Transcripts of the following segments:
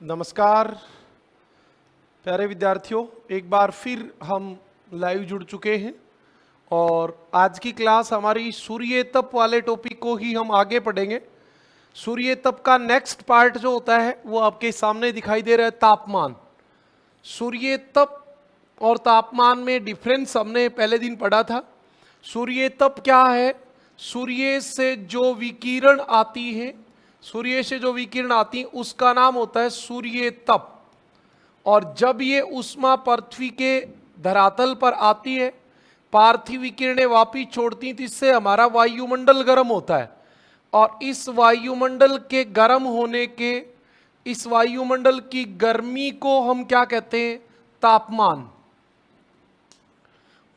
नमस्कार प्यारे विद्यार्थियों, एक बार फिर हम लाइव जुड़ चुके हैं और आज की क्लास हमारी सूर्य तप वाले टॉपिक को ही हम आगे पढ़ेंगे। सूर्य तप का नेक्स्ट पार्ट जो होता है वो आपके सामने दिखाई दे रहा है, तापमान। सूर्य तप और तापमान में डिफरेंस हमने पहले दिन पढ़ा था। सूर्य तप क्या है? सूर्य से जो विकिरण आती है, सूर्य से जो विकिरण आती है उसका नाम होता है सूर्य तप। और जब ये उष्मा पृथ्वी के धरातल पर आती है, पार्थिव विकिरणें वापिस छोड़ती हैं, तो इससे हमारा वायुमंडल गर्म होता है। और इस वायुमंडल के गर्म होने के, इस वायुमंडल की गर्मी को हम क्या कहते हैं? तापमान।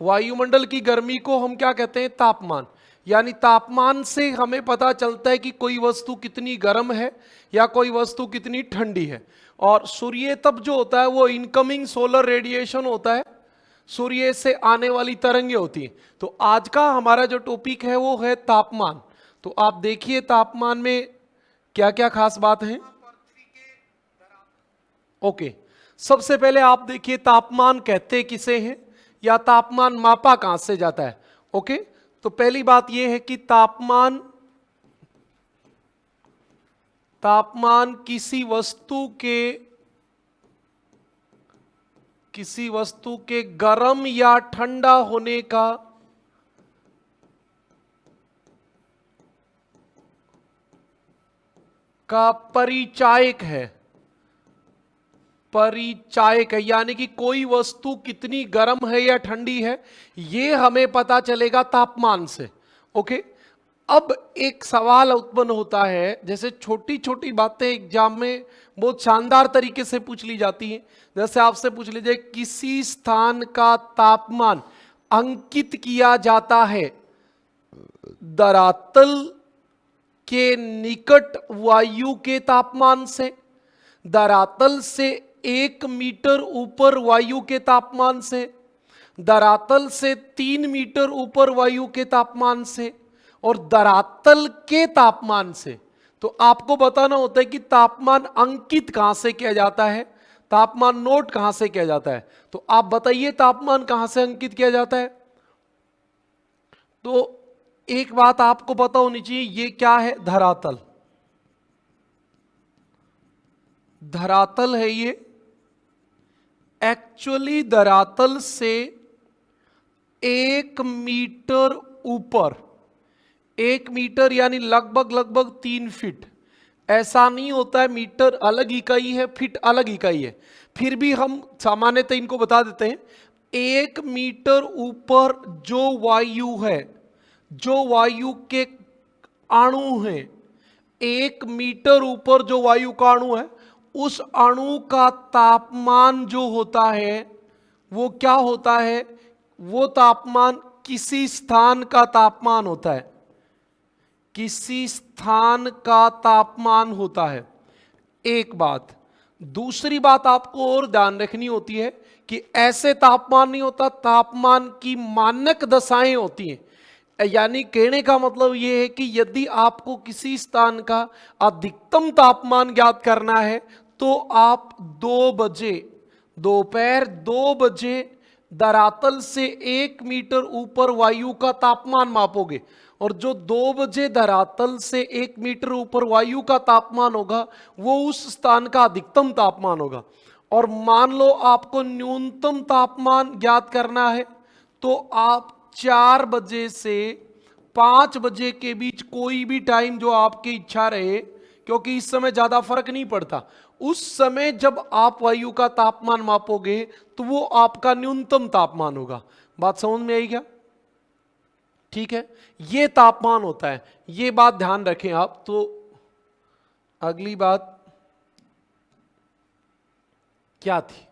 वायुमंडल की गर्मी को हम क्या कहते हैं? तापमान। यानी तापमान से हमें पता चलता है कि कोई वस्तु कितनी गर्म है या कोई वस्तु कितनी ठंडी है। और सूर्य तप जो होता है वो इनकमिंग सोलर रेडिएशन होता है, सूर्य से आने वाली तरंगें होती हैं। तो आज का हमारा जो टॉपिक है वो है तापमान। तो आप देखिए तापमान में क्या क्या खास बात है। ओके, सबसे पहले आप देखिए तापमान कहते किसे हैं या तापमान मापा कहां से जाता है। ओके, तो पहली बात यह है कि तापमान किसी वस्तु के गर्म या ठंडा होने का परिचायक है। परिचायक है यानी कि कोई वस्तु कितनी गर्म है या ठंडी है, यह हमें पता चलेगा तापमान से। ओके, अब एक सवाल उत्पन्न होता है, जैसे छोटी छोटी बातें एग्जाम में बहुत शानदार तरीके से पूछ ली जाती हैं। जैसे आपसे पूछ लीजिए किसी स्थान का तापमान अंकित किया जाता है धरातल के निकट वायु के तापमान से, धरातल से 1 मीटर ऊपर वायु के तापमान से, धरातल से 3 मीटर ऊपर वायु के तापमान से और धरातल के तापमान से। तो आपको बताना होता है कि तापमान अंकित कहां से किया जाता है, तापमान नोट कहां से किया जाता है। तो आप बताइए तापमान कहां से अंकित किया जाता है। तो एक बात आपको पता होनी चाहिए, ये क्या है? धरातल। धरातल है ये। एक्चुअली धरातल से 1 मीटर ऊपर, 1 मीटर यानी लगभग 3 फीट। ऐसा नहीं होता है मीटर अलग इकाई है, फीट अलग इकाई है, फिर भी हम सामान्यतः इनको बता देते हैं। 1 मीटर ऊपर जो वायु है, जो वायु के अणु हैं, 1 मीटर ऊपर जो वायु का अणु है, उस अणु का तापमान जो होता है वो क्या होता है? वो तापमान किसी स्थान का तापमान होता है, किसी स्थान का तापमान होता है। एक बात। दूसरी बात आपको और ध्यान रखनी होती है कि ऐसे तापमान नहीं होता, तापमान की मानक दशाएं होती हैं। यानी कहने का मतलब यह है कि यदि आपको किसी स्थान का अधिकतम तापमान ज्ञात करना है तो आप 2 बजे, दोपहर 2 बजे धरातल से 1 मीटर ऊपर वायु का तापमान मापोगे। और जो 2 बजे धरातल से 1 मीटर ऊपर वायु का तापमान होगा वो उस स्थान का अधिकतम तापमान होगा। और मान लो आपको न्यूनतम तापमान ज्ञात करना है तो आप 4 बजे से 5 बजे के बीच कोई भी टाइम जो आपकी इच्छा रहे, क्योंकि इस समय ज्यादा फर्क नहीं पड़ता, उस समय जब आप वायु का तापमान मापोगे तो वो आपका न्यूनतम तापमान होगा। बात समझ में आई क्या? ठीक है, ये तापमान होता है, ये बात ध्यान रखें आप। तो अगली बात क्या थी?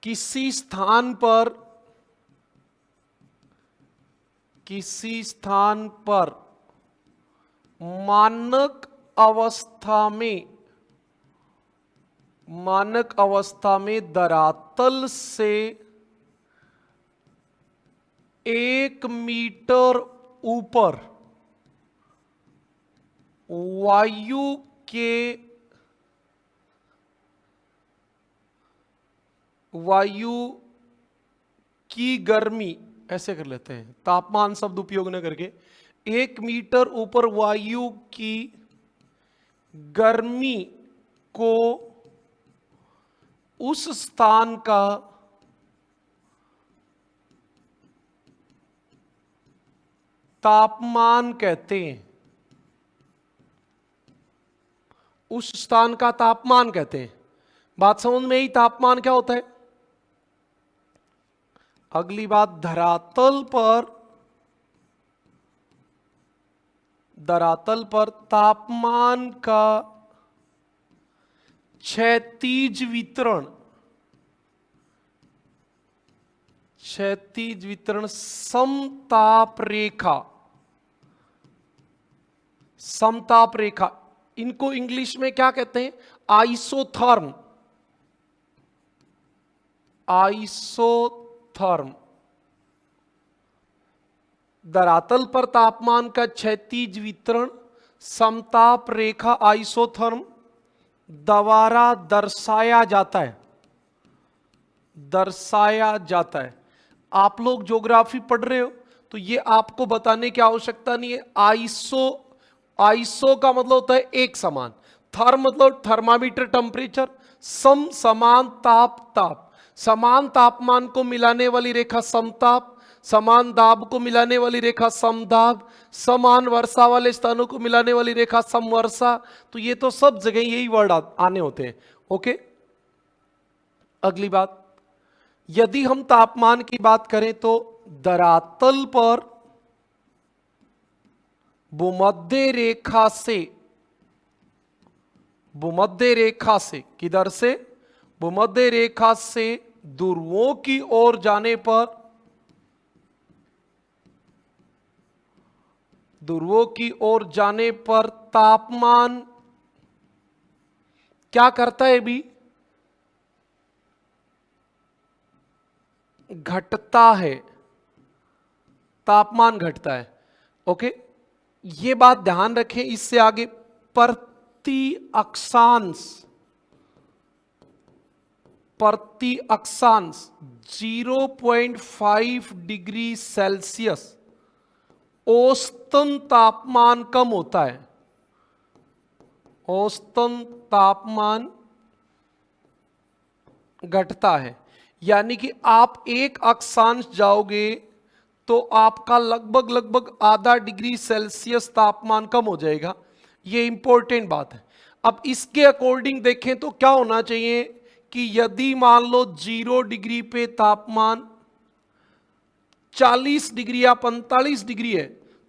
किसी स्थान पर मानक अवस्था में धरातल से 1 मीटर ऊपर वायु के वायु की गर्मी, ऐसे कर लेते हैं, तापमान शब्द उपयोग न करके, 1 मीटर ऊपर वायु की गर्मी को उस स्थान का तापमान कहते हैं। उस स्थान का तापमान कहते हैं। बात समझ में ही, तापमान क्या होता है। अगली बात, धरातल पर तापमान का क्षैतिज वितरण, समताप रेखा, इनको इंग्लिश में क्या कहते हैं, आइसोथर्म। धरातल पर तापमान का क्षैतिज वितरण, समताप रेखा, आइसोथर्म द्वारा दर्शाया जाता है। आप लोग ज्योग्राफी पढ़ रहे हो तो ये आपको बताने की आवश्यकता नहीं है। आइसो का मतलब होता है एक समान, थर्म मतलब थर्मामीटर टेम्परेचर, समान ताप, समान तापमान को मिलाने वाली रेखा समताप, समान दाब को मिलाने वाली रेखा समदाब, समान वर्षा वाले स्थानों को मिलाने वाली रेखा समवर्षा। तो ये तो सब जगह यही वर्ड आने होते हैं। ओके, अगली बात, यदि हम तापमान की बात करें तो धरातल पर भूमध्य रेखा से किधर से, भूमध्य रेखा से ध्रुवों की ओर जाने पर तापमान क्या करता है भी, घटता है, तापमान घटता है। ओके, ये बात ध्यान रखें। इससे आगे प्रति अक्षांश 0.5 डिग्री सेल्सियस औसतन तापमान कम होता है। औसतन तापमान घटता है, यानी कि आप एक अक्षांश जाओगे तो आपका लगभग आधा डिग्री सेल्सियस तापमान कम हो जाएगा। ये इंपॉर्टेंट बात है। अब इसके अकॉर्डिंग देखें तो क्या होना चाहिए कि यदि मान लो 0 डिग्री पे तापमान 40 डिग्री या 45 डिग्री है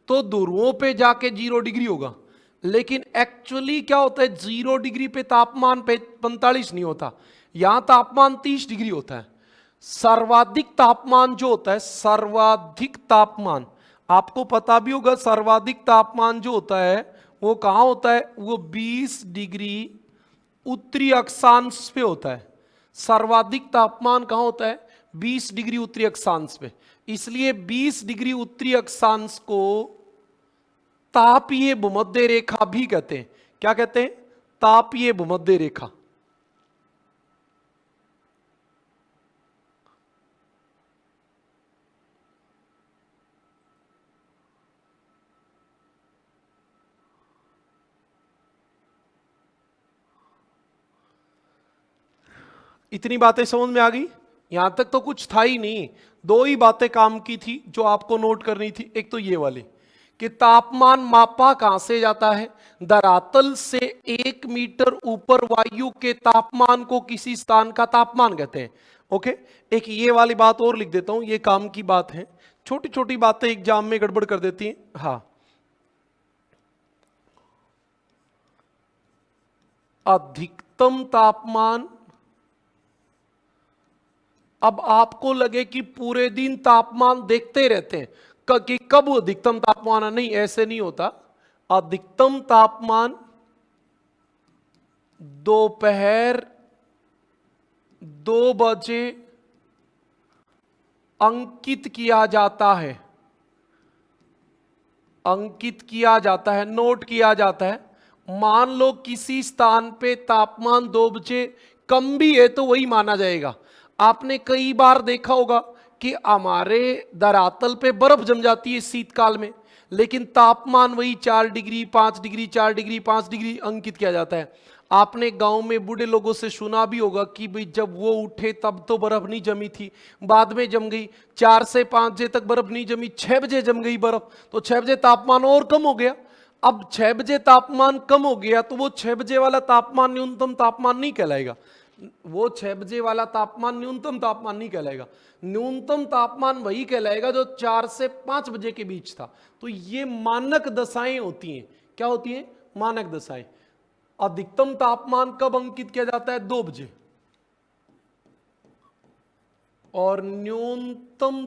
तो ध्रुवों पे जाके 0 डिग्री होगा। लेकिन एक्चुअली क्या होता है, 0 डिग्री पे तापमान पे 45 नहीं होता, यहां तापमान 30 डिग्री होता है। सर्वाधिक तापमान जो होता है, सर्वाधिक तापमान आपको पता भी होगा, सर्वाधिक तापमान जो होता है वो कहां होता है, वो 20 डिग्री उत्तरी अक्षांश पे होता है। सर्वाधिक तापमान कहां होता है, 20 डिग्री उत्तरी अक्षांश पे। इसलिए 20 डिग्री उत्तरी अक्षांश को तापीय भूमध्य रेखा भी कहते हैं। क्या कहते हैं, तापीय भूमध्य रेखा। इतनी बातें समझ में आ गई। यहां तक तो कुछ था ही नहीं, 2 ही बातें काम की थी जो आपको नोट करनी थी। एक तो ये वाली कि तापमान मापा कहां से जाता है, धरातल से 1 मीटर ऊपर वायु के तापमान को किसी स्थान का तापमान कहते हैं। ओके, एक ये वाली बात और लिख देता हूं, ये काम की बात है। छोटी छोटी बातें एग्जाम में गड़बड़ कर देती हैं। हाँ, अधिकतम तापमान, अब आपको लगे कि पूरे दिन तापमान देखते रहते हैं कि कब अधिकतम तापमान है, नहीं, ऐसे नहीं होता। अधिकतम तापमान दोपहर 2 बजे अंकित किया जाता है, नोट किया जाता है। मान लो किसी स्थान पे तापमान 2 बजे कम भी है तो वही माना जाएगा। आपने कई बार देखा होगा कि हमारे धरातल पे बर्फ जम जाती है शीतकाल में, लेकिन तापमान वही 4 डिग्री 5 डिग्री 4 डिग्री 5 डिग्री अंकित किया जाता है। आपने गांव में बूढ़े लोगों से सुना भी होगा कि भाई जब वो उठे तब तो बर्फ नहीं जमी थी, बाद में जम गई। 4 से 5 बजे तक बर्फ नहीं जमी, 6 बजे जम गई बर्फ, तो 6 बजे तापमान और कम हो गया। अब 6 बजे तापमान कम हो गया तो वो 6 बजे वाला तापमान न्यूनतम तापमान नहीं कहलाएगा। वो 6 बजे वाला तापमान न्यूनतम तापमान नहीं कहलाएगा। न्यूनतम तापमान वही कहलाएगा जो 4 से 5 बजे के बीच था। तो ये मानक दशाएं होती हैं। क्या होती हैं? मानक दशाएं। अधिकतम तापमान कब अंकित किया जाता है? 2 बजे। और न्यूनतम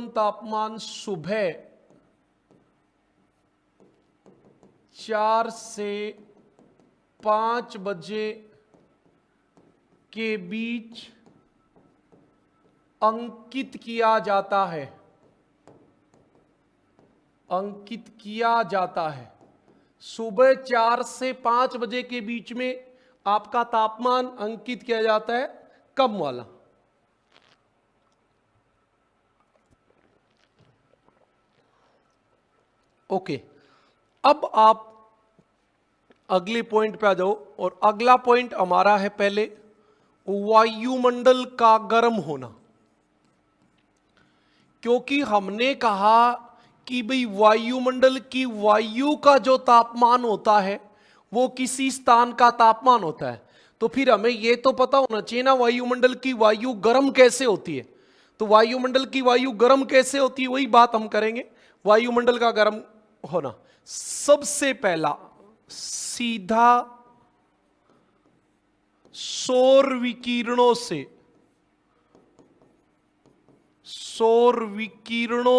तापमान सुबह 4 से 5 बजे के बीच अंकित किया जाता है। सुबह 4 से 5 बजे के बीच में आपका तापमान अंकित किया जाता है, कम वाला। ओके, अब आप अगले पॉइंट पे आ जाओ। और अगला पॉइंट हमारा है पहले वायुमंडल का गर्म होना। क्योंकि हमने कहा कि भाई वायुमंडल की वायु का जो तापमान होता है वो किसी स्थान का तापमान होता है, तो फिर हमें ये तो पता होना चाहिए ना वायुमंडल की वायु गर्म कैसे होती है। तो वायुमंडल की वायु गर्म कैसे होती है, वही बात हम करेंगे। वायुमंडल का गर्म होना, सबसे पहला सीधा सौर विकिरणों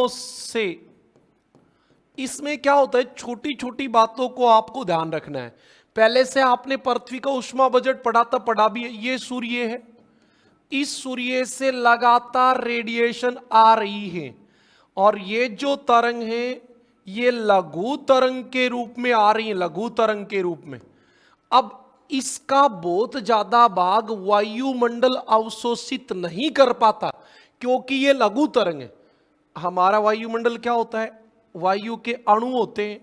से इसमें क्या होता है, छोटी छोटी बातों को आपको ध्यान रखना है। पहले से आपने पृथ्वी का उष्मा बजट पढ़ा भी है। ये सूर्य है, इस सूर्य से लगातार रेडिएशन आ रही है, और ये जो तरंग है ये लघु तरंग के रूप में आ रही है, लघु तरंग के रूप में। अब इसका बहुत ज्यादा भाग वायुमंडल अवशोषित नहीं कर पाता, क्योंकि ये लघु तरंग है। हमारा वायुमंडल क्या होता है? वायु के अणु होते हैं।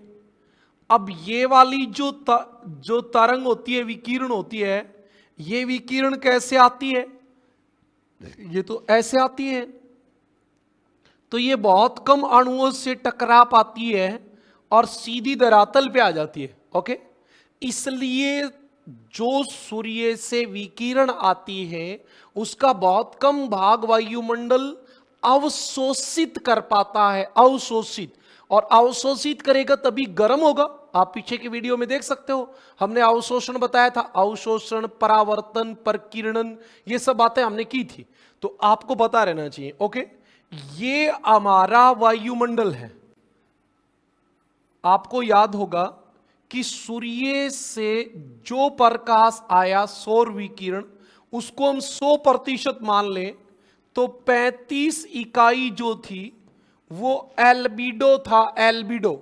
अब ये वाली जो तरंग होती है, विकिरण होती है, ये विकिरण कैसे आती है? ये तो ऐसे आती है। तो ये बहुत कम अणुओं से टकरा पाती है और सीधी धरातल पे आ जाती है। ओके, इसलिए जो सूर्य से विकिरण आती है उसका बहुत कम भाग वायुमंडल अवशोषित कर पाता है, अवशोषित। और अवशोषित करेगा तभी गर्म होगा। आप पीछे की वीडियो में देख सकते हो, हमने अवशोषण बताया था, अवशोषण, परावर्तन, परकीर्णन, ये सब बातें हमने की थी, तो आपको पता रहना चाहिए। ओके, ये हमारा वायुमंडल है। आपको याद होगा कि सूर्य से जो प्रकाश आया, सौर विकिरण, उसको हम 100% मान लें तो 35 इकाई जो थी वो एल्बिडो था। एल्बिडो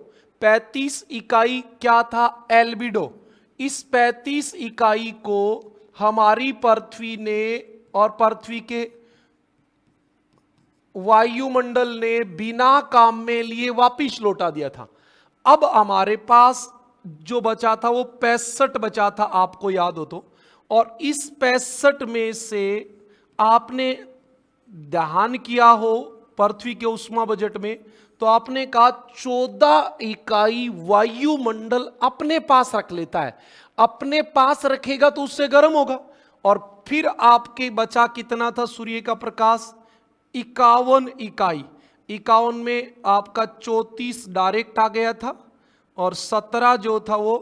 35 इकाई क्या था? एल्बिडो। इस 35 इकाई को हमारी पृथ्वी ने और पृथ्वी के वायुमंडल ने बिना काम में लिए वापिस लौटा दिया था। अब हमारे पास जो बचा था वो 65 बचा था, आपको याद हो तो। और इस 65 में से आपने ध्यान किया हो पृथ्वी के उष्मा बजट में, तो आपने कहा 14 इकाई वायुमंडल अपने पास रख लेता है। अपने पास रखेगा तो उससे गर्म होगा। और फिर आपके बचा कितना था सूर्य का प्रकाश? 51 इकाई। 51 में आपका 34 डायरेक्ट आ गया था और 17 जो था वो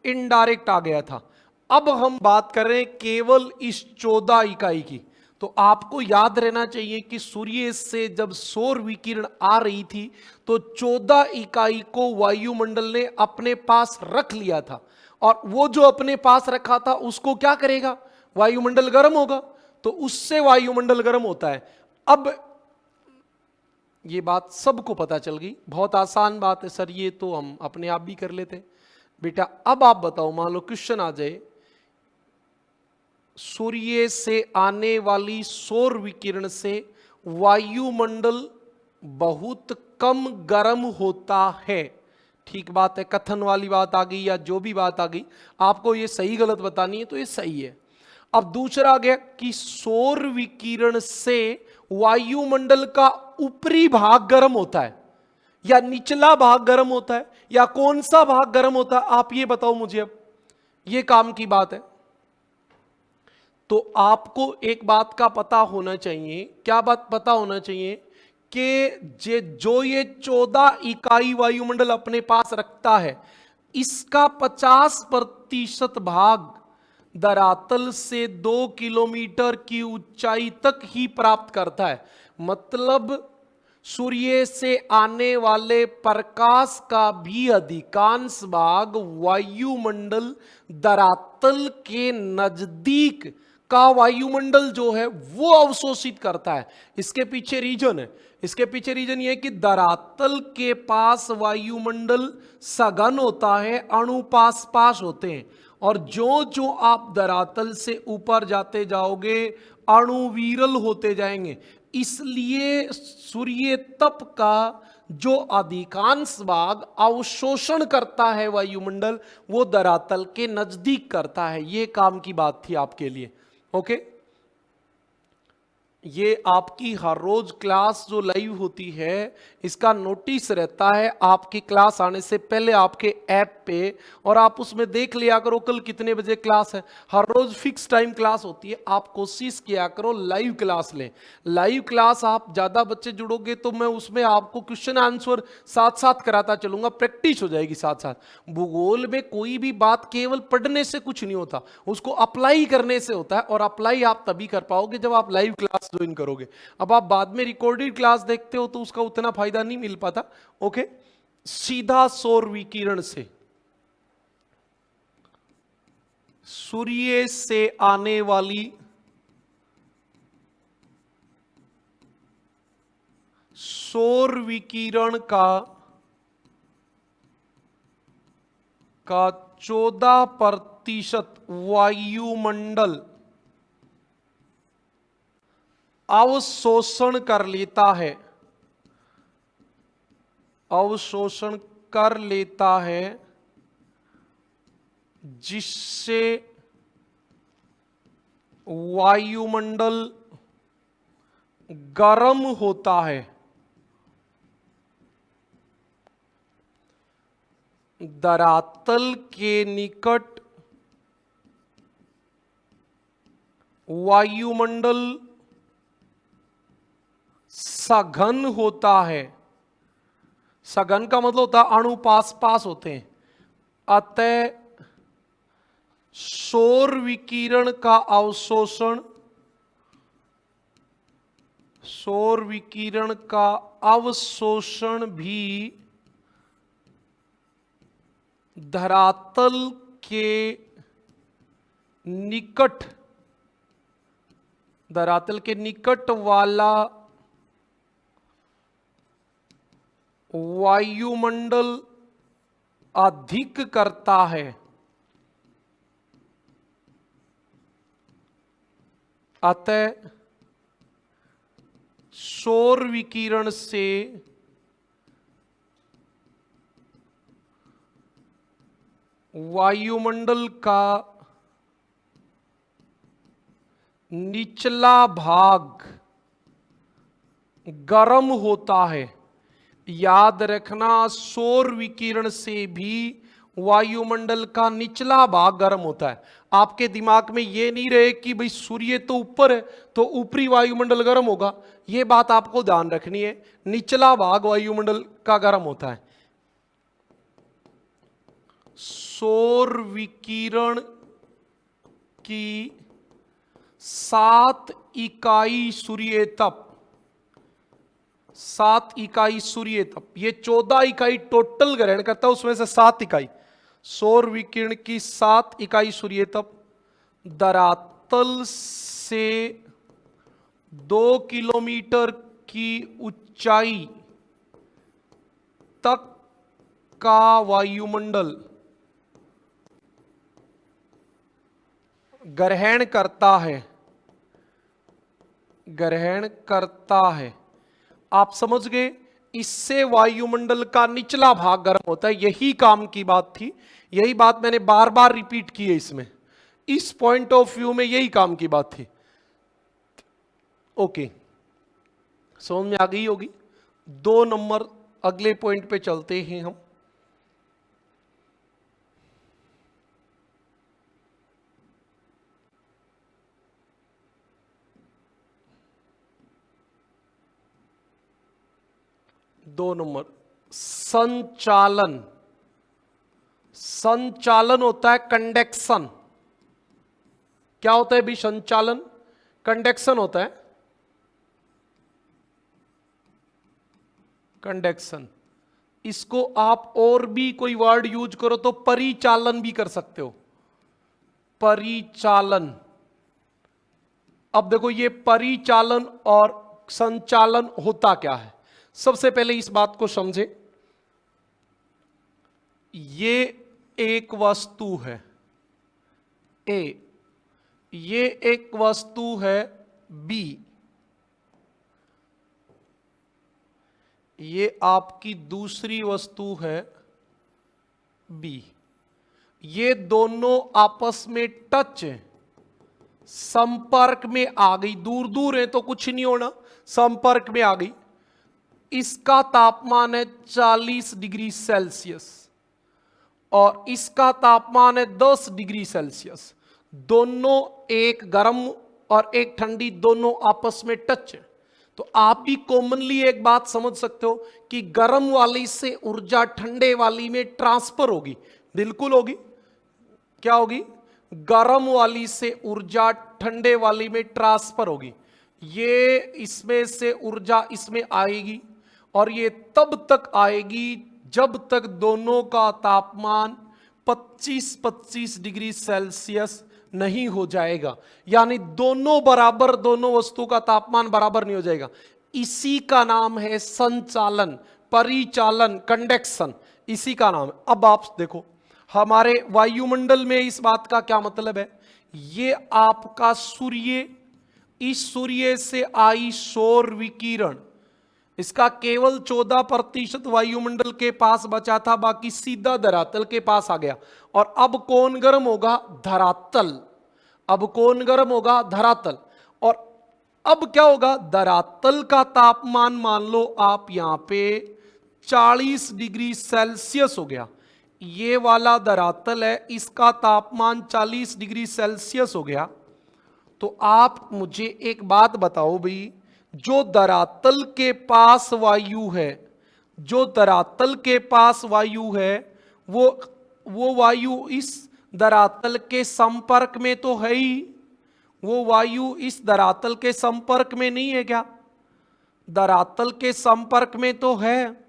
इनडायरेक्ट आ गया था। अब हम बात कर रहे हैं केवल इस 14 इकाई की। तो आपको याद रहना चाहिए कि सूर्य से जब सौर विकिरण आ रही थी तो 14 इकाई को वायुमंडल ने अपने पास रख लिया था। और वो जो अपने पास रखा था उसको क्या करेगा? वायुमंडल गर्म होगा, तो उससे वायुमंडल गर्म होता है। अब ये बात सबको पता चल गई, बहुत आसान बात है सर, ये तो हम अपने आप भी कर लेते। बेटा अब आप बताओ, मान लो क्वेश्चन आ जाए सूर्य से आने वाली सौर विकिरण से वायुमंडल बहुत कम गर्म होता है। ठीक बात है, कथन वाली बात आ गई या जो भी बात आ गई, आपको ये सही गलत बतानी है तो ये सही है। अब दूसरा आ गया कि सौर विकिरण से वायुमंडल का ऊपरी भाग गर्म होता है या निचला भाग गर्म होता है या कौन सा भाग गर्म होता है, आप ये बताओ मुझे। अब ये काम की बात है। तो आपको एक बात का पता होना चाहिए। क्या बात पता होना चाहिए? कि जो ये 14 इकाई वायुमंडल अपने पास रखता है, इसका 50% भाग धरातल से 2 किलोमीटर की ऊंचाई तक ही प्राप्त करता है। मतलब सूर्य से आने वाले प्रकाश का भी अधिकांश भाग वायुमंडल धरातल के नजदीक का वायुमंडल जो है वो अवशोषित करता है। इसके पीछे रीजन है, इसके पीछे रीजन ये है कि धरातल के पास वायुमंडल सघन होता है, अणु पास पास होते हैं, और जो जो आप धरातल से ऊपर जाते जाओगे अणु विरल होते जाएंगे। इसलिए सूर्य तप का जो अधिकांश भाग अवशोषण करता है वायुमंडल, वो धरातल के नजदीक करता है। ये काम की बात थी आपके लिए। ओके, ये आपकी हर रोज क्लास जो लाइव होती है, इसका नोटिस रहता है आपकी क्लास आने से पहले आपके ऐप पे, और आप उसमें देख लिया करो कल कितने बजे क्लास है। हर रोज फिक्स टाइम क्लास होती है। आप कोशिश किया करो लाइव क्लास लें। लाइव क्लास आप ज़्यादा बच्चे जुड़ोगे तो मैं उसमें आपको क्वेश्चन आंसर साथ साथ कराता चलूंगा, प्रैक्टिस हो जाएगी साथ साथ। भूगोल में कोई भी बात केवल पढ़ने से कुछ नहीं होता, उसको अप्लाई करने से होता है, और अप्लाई आप तभी कर पाओगे जब आप लाइव क्लास ज्वाइन करोगे। अब आप बाद में रिकॉर्डेड क्लास देखते हो तो उसका उतना फायदा नहीं मिल पाता। ओके, सीधा सौर विकिरण से, सूर्य से आने वाली सौर विकिरण का 14% वायुमंडल अवशोषण कर लेता है, अवशोषण कर लेता है, जिससे वायुमंडल गर्म होता है। धरातल के निकट वायुमंडल सघन होता है। सघन का मतलब होता है अणु पास पास होते हैं। अतः सौर विकिरण का अवशोषण, सौर विकिरण का अवशोषण भी धरातल के निकट, धरातल के निकट वाला वायुमंडल अधिक करता है। अतः सौर विकिरण से वायुमंडल का निचला भाग गर्म होता है। याद रखना, सौर विकिरण से भी वायुमंडल का निचला भाग गर्म होता है। आपके दिमाग में ये नहीं रहे कि भाई सूर्य तो ऊपर है तो ऊपरी वायुमंडल गर्म होगा। ये बात आपको ध्यान रखनी है, निचला भाग वायुमंडल का गर्म होता है। सौर विकिरण की 7 इकाई सूर्य तप, 7 इकाई सूर्य तप, ये 14 इकाई टोटल ग्रहण करता है, उसमें से 7 इकाई सौर विकिरण की 7 इकाई सूर्य तप धरातल से 2 किलोमीटर की ऊंचाई तक का वायुमंडल ग्रहण करता है, ग्रहण करता है। आप समझ गए, इससे वायुमंडल का निचला भाग गर्म होता है। यही काम की बात थी, यही बात मैंने बार बार रिपीट की है इसमें। इस पॉइंट ऑफ व्यू में यही काम की बात थी। ओके, समझ में आ गई होगी। 2 नंबर, अगले पॉइंट पे चलते हैं हम। दो नंबर, संचालन। संचालन होता है कंडक्शन। क्या होता है भी संचालन? कंडक्शन होता है, कंडक्शन। इसको आप और भी कोई वर्ड यूज करो तो परिचालन भी कर सकते हो, परिचालन। अब देखो ये परिचालन और संचालन होता क्या है, सबसे पहले इस बात को समझे। ये एक वस्तु है ए, ये एक वस्तु है बी, ये आपकी दूसरी वस्तु है बी। ये दोनों आपस में टच है, संपर्क में आ गई। दूर दूर है तो कुछ नहीं होना, संपर्क में आ गई। इसका तापमान है 40 डिग्री सेल्सियस और इसका तापमान है 10 डिग्री सेल्सियस। दोनों, एक गर्म और एक ठंडी, दोनों आपस में टच है। तो आप भी कॉमनली एक बात समझ सकते हो कि गर्म वाली से ऊर्जा ठंडे वाली में ट्रांसफर होगी। बिल्कुल होगी। क्या होगी? गर्म वाली से ऊर्जा ठंडे वाली में ट्रांसफर होगी। ये इसमें से ऊर्जा इसमें आएगी और ये तब तक आएगी जब तक दोनों का तापमान 25-25 डिग्री सेल्सियस नहीं हो जाएगा। यानी दोनों बराबर, दोनों वस्तु का तापमान बराबर नहीं हो जाएगा। इसी का नाम है संचालन, परिचालन, कंडक्शन, इसी का नाम है। अब आप देखो हमारे वायुमंडल में इस बात का क्या मतलब है। ये आपका सूर्य, इस सूर्य से आई सौर विकिरण, इसका केवल 14% वायुमंडल के पास बचा था, बाकी सीधा धरातल के पास आ गया। और अब कौन गर्म होगा? धरातल। अब कौन गर्म होगा? धरातल। और अब क्या होगा? धरातल का तापमान मान लो आप यहां पे 40 डिग्री सेल्सियस हो गया। ये वाला धरातल है, इसका तापमान 40 डिग्री सेल्सियस हो गया। तो आप मुझे एक बात बताओ भाई, जो धरातल के पास वायु है, जो धरातल के पास वायु है, वो वायु इस धरातल के संपर्क में तो है ही। वो वायु इस धरातल के संपर्क में नहीं है क्या? धरातल के संपर्क में तो है।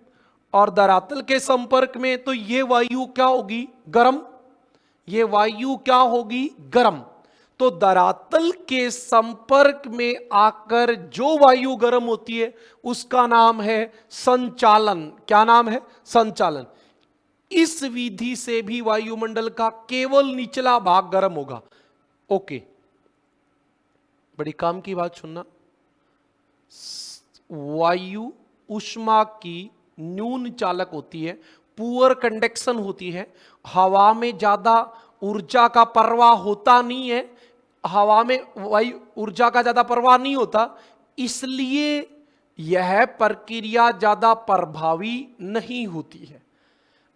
और धरातल के संपर्क में तो ये वायु क्या होगी? गर्म। ये वायु क्या होगी? गर्म। तो धरातल के संपर्क में आकर जो वायु गर्म होती है उसका नाम है संचालन। क्या नाम है? संचालन। इस विधि से भी वायुमंडल का केवल निचला भाग गर्म होगा। ओके, बड़ी काम की बात सुनना। वायु ऊष्मा की न्यून चालक होती है, पुअर कंडक्शन होती है। हवा में ज्यादा ऊर्जा का प्रवाह होता नहीं है, हवा में वायु ऊर्जा का ज्यादा प्रवाह नहीं होता, इसलिए यह प्रक्रिया ज्यादा प्रभावी नहीं होती है।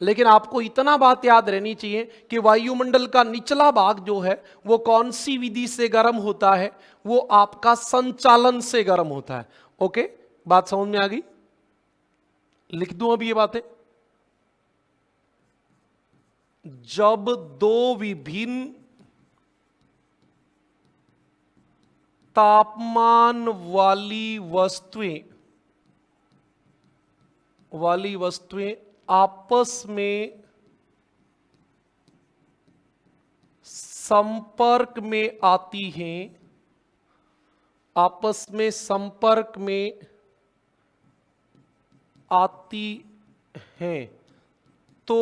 लेकिन आपको इतना बात याद रहनी चाहिए कि वायुमंडल का निचला भाग जो है वो कौन सी विधि से गर्म होता है? वो आपका संचालन से गर्म होता है। ओके, बात समझ में आ गई? लिख दूं अभी ये बातें। जब दो विभिन्न तापमान वाली वस्तुएं आपस में संपर्क में आती हैं, आपस में संपर्क में आती हैं, तो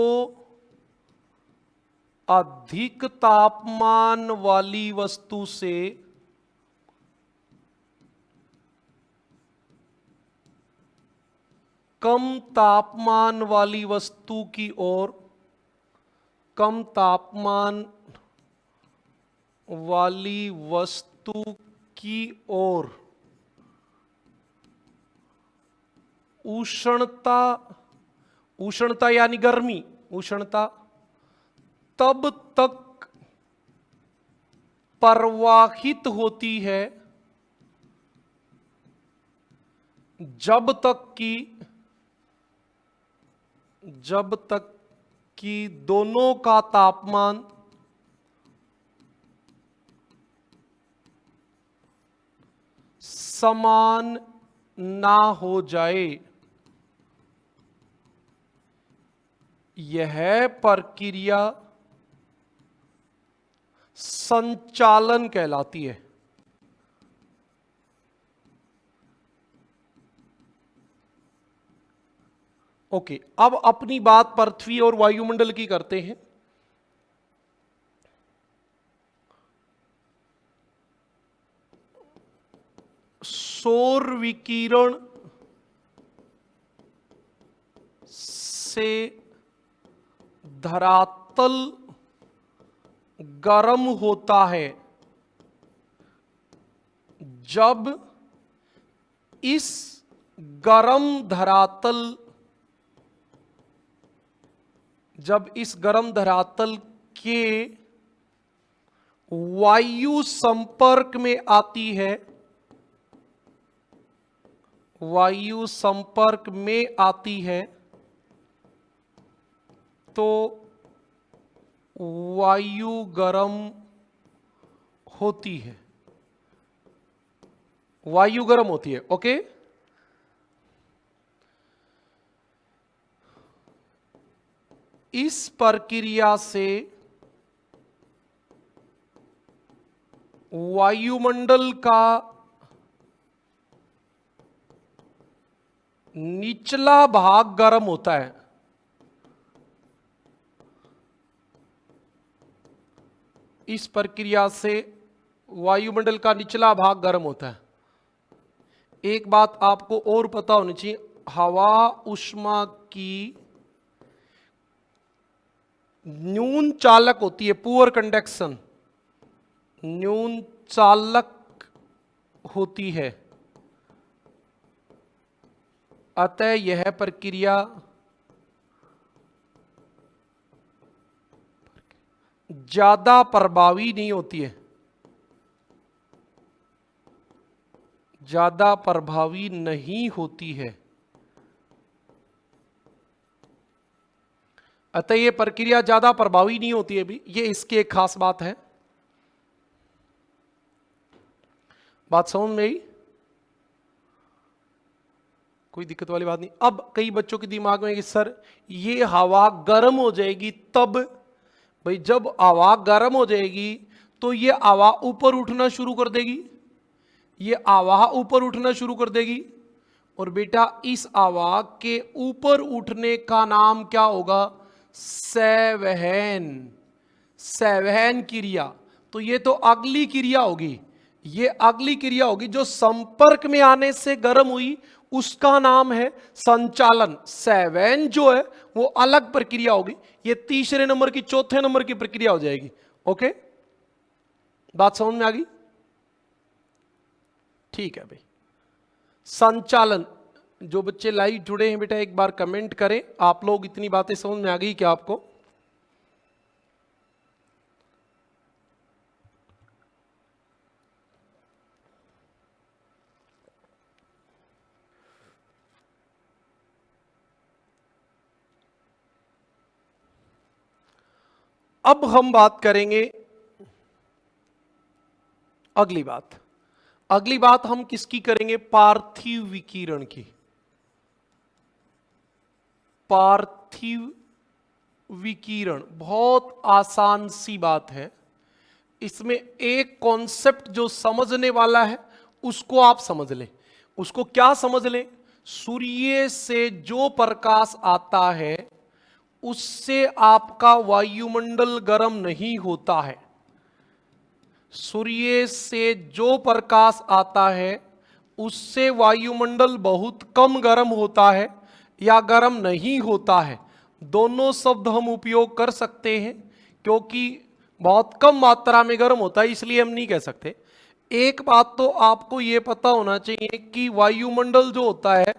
अधिक तापमान वाली वस्तु से कम तापमान वाली वस्तु की ओर, कम तापमान वाली वस्तु की ओर उष्णता, उष्णता यानी गर्मी, उष्णता तब तक प्रवाहित होती है जब तक कि दोनों का तापमान समान ना हो जाए। यह प्रक्रिया संचालन कहलाती है। ओके, अब अपनी बात पृथ्वी और वायुमंडल की करते हैं। सौर विकिरण से धरातल गर्म होता है जब इस गर्म धरातल के वायु संपर्क में आती है, वायु संपर्क में आती है तो वायु गर्म होती है, वायु गर्म होती है। ओके, इस प्रक्रिया से वायुमंडल का निचला भाग गर्म होता है। इस प्रक्रिया से वायुमंडल का निचला भाग गर्म होता है। एक बात आपको और पता होनी चाहिए, हवा उष्मा की न्यून चालक होती है, पुअर कंडक्शन, न्यून चालक होती है। अतः यह प्रक्रिया ज्यादा प्रभावी नहीं होती है, ज्यादा प्रभावी नहीं होती है। अतः यह प्रक्रिया ज्यादा प्रभावी नहीं होती है भी, ये इसकी एक खास बात है। बात समझ में आई? कोई दिक्कत वाली बात नहीं। अब कई बच्चों के दिमाग में कि सर ये हवा गर्म हो जाएगी तब, भाई जब हवा गर्म हो जाएगी तो ये हवा ऊपर उठना शुरू कर देगी, ये हवा ऊपर उठना शुरू कर देगी। और बेटा इस हवा के ऊपर उठने का नाम क्या होगा? संवहन, संवहन क्रिया। तो ये तो अगली क्रिया होगी, ये अगली क्रिया होगी जो संपर्क में आने से गर्म हुई, उसका नाम है संचालन। संवहन जो है वो अलग प्रक्रिया होगी, ये तीसरे नंबर की, चौथे नंबर की प्रक्रिया हो जाएगी। ओके, बात समझ में आ गई? ठीक है भाई। संचालन, जो बच्चे लाइव जुड़े हैं बेटा एक बार कमेंट करें, आप लोग इतनी बातें समझ में आ गई क्या आपको? अब हम बात करेंगे अगली बात हम किसकी करेंगे? पार्थिव विकिरण की। पार्थिव विकिरण बहुत आसान सी बात है। इसमें एक कॉन्सेप्ट जो समझने वाला है उसको आप समझ लें। उसको क्या समझ लें? सूर्य से जो प्रकाश आता है उससे आपका वायुमंडल गर्म नहीं होता है। सूर्य से जो प्रकाश आता है उससे वायुमंडल बहुत कम गर्म होता है या गर्म नहीं होता है। दोनों शब्द हम उपयोग कर सकते हैं, क्योंकि बहुत कम मात्रा में गर्म होता है इसलिए हम नहीं कह सकते। एक बात तो आपको यह पता होना चाहिए कि वायुमंडल जो होता है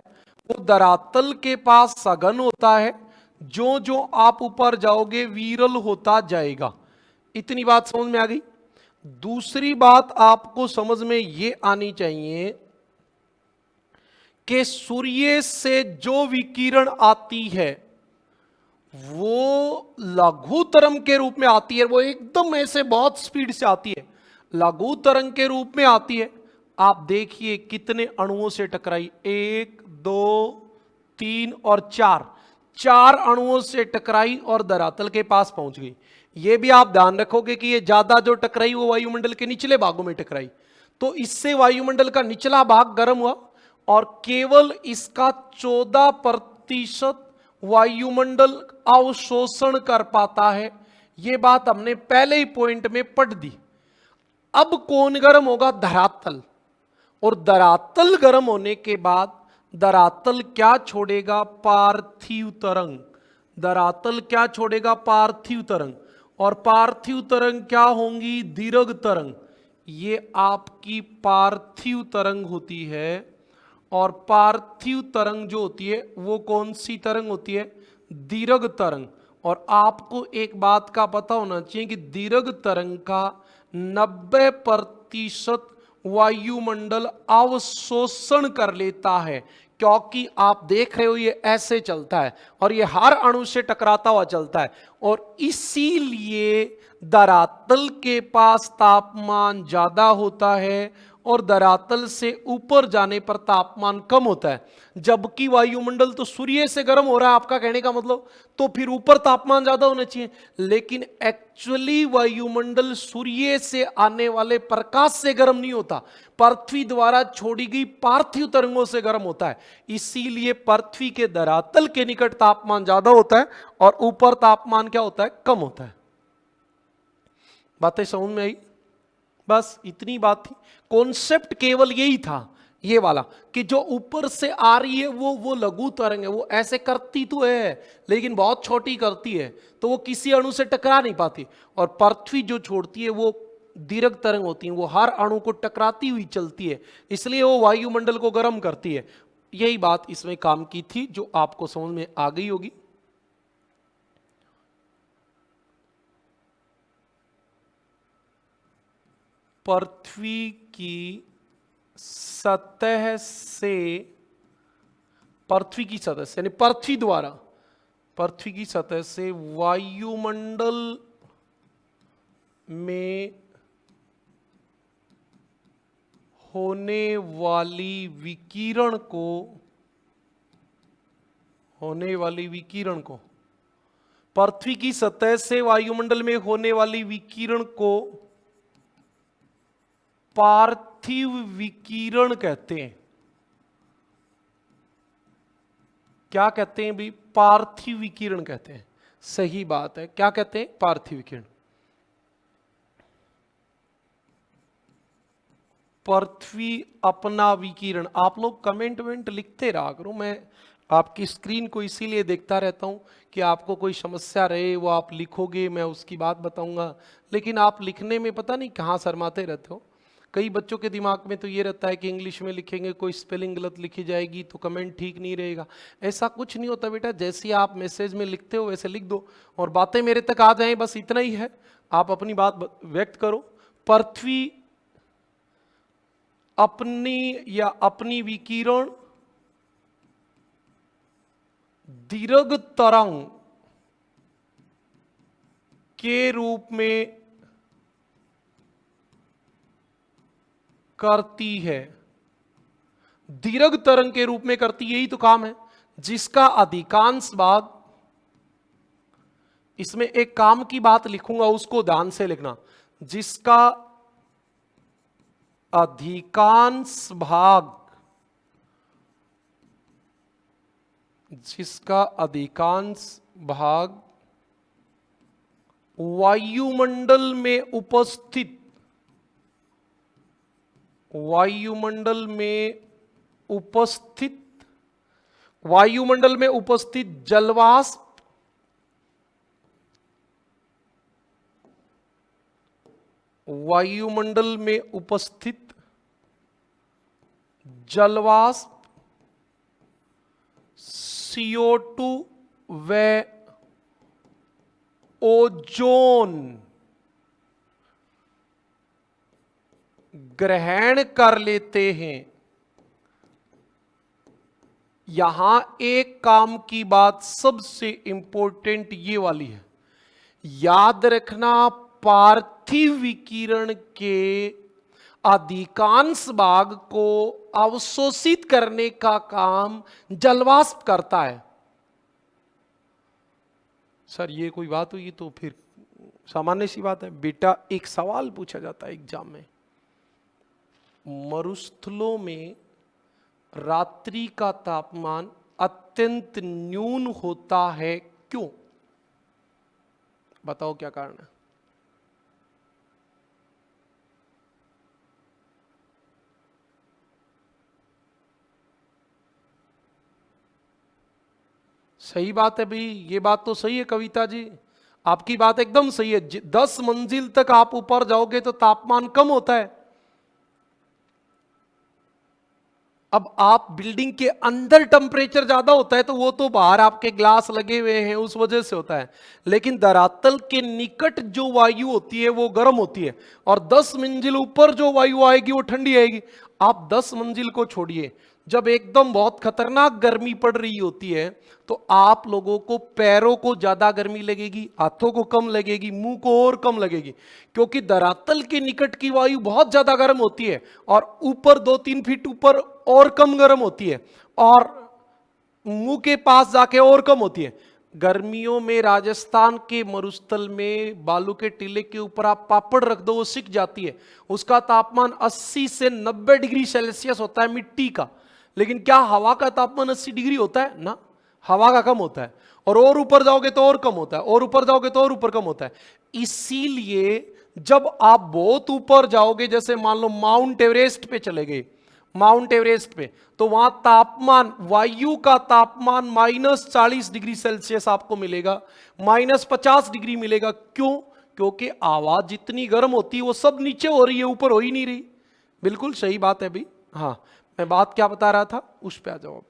वो धरातल के पास सघन होता है, जो जो आप ऊपर जाओगे विरल होता जाएगा। इतनी बात समझ में आ गई। दूसरी बात आपको समझ में ये आनी चाहिए कि सूर्य से जो विकिरण आती है वो लघु तरंग के रूप में आती है। वो एकदम ऐसे बहुत स्पीड से आती है, लघु तरंग के रूप में आती है। आप देखिए कितने अणुओं से टकराई, 1 2 3 और 4 अणुओं से टकराई और धरातल के पास पहुंच गई। यह भी आप ध्यान रखोगे कि ये ज्यादा जो टकराई वो वायुमंडल के निचले भागों में टकराई, तो इससे वायुमंडल का निचला भाग गर्म हुआ और केवल इसका 14% वायुमंडल अवशोषण कर पाता है। यह बात हमने पहले ही पॉइंट में पढ़ दी। अब कौन गर्म होगा? धरातल। और धरातल गर्म होने के बाद धरातल क्या छोड़ेगा? पार्थिव तरंग। धरातल क्या छोड़ेगा? पार्थिव तरंग। और पार्थिव तरंग क्या होंगी? दीर्घ तरंग। ये आपकी पार्थिव तरंग होती है। और पार्थिव तरंग जो होती है वो कौन सी तरंग होती है? दीर्घ तरंग। और आपको एक बात का पता होना चाहिए कि दीर्घ तरंग का 90% वायुमंडल अवशोषण कर लेता है, क्योंकि आप देख रहे हो ये ऐसे चलता है और ये हर अणु से टकराता हुआ चलता है। और इसीलिए धरातल के पास तापमान ज्यादा होता है और धरातल से ऊपर जाने पर तापमान कम होता है। जबकि वायुमंडल तो सूर्य से गर्म हो रहा है, आपका कहने का मतलब, तो फिर ऊपर तापमान ज्यादा होना चाहिए। लेकिन एक्चुअली वायुमंडल सूर्य से आने वाले प्रकाश से गर्म नहीं होता, पृथ्वी द्वारा छोड़ी गई पार्थिव तरंगों से गर्म होता है। इसीलिए पृथ्वी के धरातल के निकट तापमान ज्यादा होता है और ऊपर तापमान क्या होता है? कम होता है। बातें समझ में आई? बस इतनी बात थी। कॉन्सेप्ट केवल यही था, ये वाला, कि जो ऊपर से आ रही है वो लघु तरंग है। वो ऐसे करती तो है लेकिन बहुत छोटी करती है, तो वो किसी अणु से टकरा नहीं पाती। और पृथ्वी जो छोड़ती है वो दीर्घ तरंग होती है, वो हर अणु को टकराती हुई चलती है, इसलिए वो वायुमंडल को गर्म करती है। यही बात इसमें काम की थी, जो आपको समझ में आ गई होगी। पृथ्वी की सतह से, पृथ्वी की सतह से यानी पृथ्वी द्वारा, पृथ्वी की सतह से वायुमंडल में होने वाली विकिरण को, पृथ्वी की सतह से वायुमंडल में होने वाली विकिरण को पार्थिव विकिरण कहते हैं। क्या कहते हैं भाई? पार्थिव विकिरण कहते हैं। सही बात है, क्या कहते हैं? पार्थिव विकिरण। पृथ्वी अपना विकिरण, आप लोग कमेंट वेंट लिखते रहा करो, मैं आपकी स्क्रीन को इसीलिए देखता रहता हूं कि आपको कोई समस्या रहे वो आप लिखोगे, मैं उसकी बात बताऊंगा। लेकिन आप लिखने में पता नहीं कहाँ शर्माते रहते हो। कई बच्चों के दिमाग में तो ये रहता है कि इंग्लिश में लिखेंगे, कोई स्पेलिंग गलत लिखी जाएगी तो कमेंट ठीक नहीं रहेगा। ऐसा कुछ नहीं होता बेटा, जैसे आप मैसेज में लिखते हो वैसे लिख दो और बातें मेरे तक आ जाएं, बस इतना ही है। आप अपनी बात व्यक्त करो। पृथ्वी अपनी विकिरण दीर्घ तरंग के रूप में करती है। दीर्घ तरंग के रूप में करती, यही तो काम है, जिसका अधिकांश भाग, इसमें एक काम की बात लिखूंगा उसको ध्यान से लिखना, जिसका अधिकांश भाग, जिसका अधिकांश भाग वायुमंडल में उपस्थित जलवाष्प CO2 व ओजोन ग्रहण कर लेते हैं। यहां एक काम की बात सबसे इंपॉर्टेंट ये वाली है, याद रखना पार्थिव विकिरण के अधिकांश भाग को अवशोषित करने का काम जलवाष्प करता है। सर ये कोई बात हुई तो फिर सामान्य सी बात है बेटा। एक सवाल पूछा जाता है एग्जाम में, मरुस्थलों में रात्रि का तापमान अत्यंत न्यून होता है, क्यों? बताओ क्या कारण है? सही बात है भाई, ये बात तो सही है कविता जी, आपकी बात एकदम सही है। 10 मंजिल तक आप ऊपर जाओगे तो तापमान कम होता है। अब आप बिल्डिंग के अंदर टेम्परेचर ज्यादा होता है तो वो तो बाहर आपके ग्लास लगे हुए हैं उस वजह से होता है, लेकिन धरातल के निकट जो वायु होती है वो गर्म होती है, और 10 मंजिल ऊपर जो वायु आएगी वो ठंडी आएगी। आप 10 मंजिल को छोड़िए, जब एकदम बहुत खतरनाक गर्मी पड़ रही होती है तो आप लोगों को पैरों को ज्यादा गर्मी लगेगी, हाथों को कम लगेगी, मुंह को और कम लगेगी, क्योंकि धरातल के निकट की वायु बहुत ज्यादा गर्म होती है और ऊपर 2-3 फीट ऊपर और कम गर्म होती है, और मुंह के पास जाके और कम होती है। गर्मियों में राजस्थान के मरुस्थल में बालू के टीले के ऊपर आप पापड़ रख दो वो सिक जाती है, उसका तापमान 80 से 90 डिग्री सेल्सियस होता है मिट्टी का। लेकिन क्या हवा का तापमान 80 डिग्री होता है ना? हवा का कम होता है, और ऊपर जाओगे तो और कम होता है, और ऊपर जाओगे तो और ऊपर कम होता है। इसीलिए जब आप बहुत ऊपर जाओगे, जैसे मान लो माउंट एवरेस्ट पे चले गए, माउंट एवरेस्ट पे, तो वहां तापमान, वायु का तापमान -40 डिग्री सेल्सियस आपको मिलेगा, -50 डिग्री मिलेगा। क्यों? क्योंकि आवाज जितनी गर्म होती है वो सब नीचे हो रही है, ऊपर हो ही नहीं रही। बिल्कुल सही बात है भाई। हाँ, मैं बात क्या बता रहा था उस पे आ जाओ,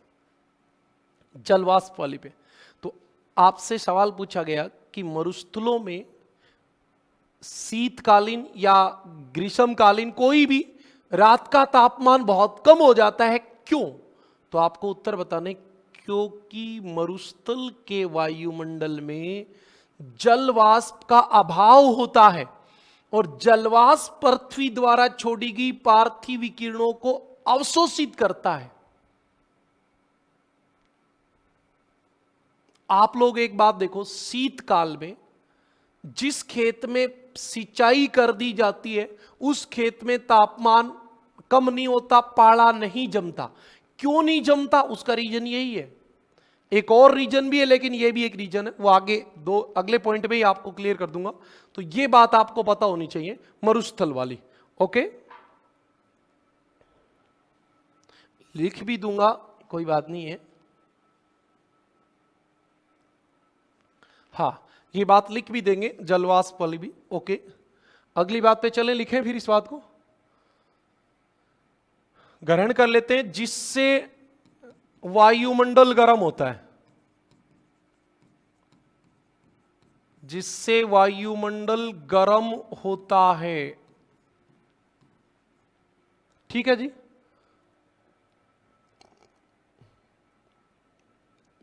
जलवाष्प वाली पे। तो आपसे सवाल पूछा गया कि मरुस्थलों में शीतकालीन या ग्रीष्मकालीन कोई भी रात का तापमान बहुत कम हो जाता है, क्यों? तो आपको उत्तर बताने, क्योंकि मरुस्थल के वायुमंडल में जलवाष्प का अभाव होता है, और जलवाष्प पृथ्वी द्वारा छोड़ी गई पार्थिव विकिरणों को अवशोषित करता है। आप लोग एक बात देखो, शीतकाल में जिस खेत में सिंचाई कर दी जाती है उस खेत में तापमान कम नहीं होता, पाला नहीं जमता। क्यों नहीं जमता? उसका रीजन यही है। एक और रीजन भी है, लेकिन यह भी एक रीजन है, वो आगे अगले पॉइंट में ही आपको क्लियर कर दूंगा। तो यह बात आपको पता होनी चाहिए मरुस्थल वाली। ओके, लिख भी दूंगा, कोई बात नहीं है। हाँ, ये बात लिख भी देंगे, जलवाष्प वाली भी। ओके, अगली बात पे चले, लिखें फिर इस बात को ग्रहण कर लेते हैं। जिससे वायुमंडल गर्म होता है, जिससे वायुमंडल गर्म होता है। ठीक है जी,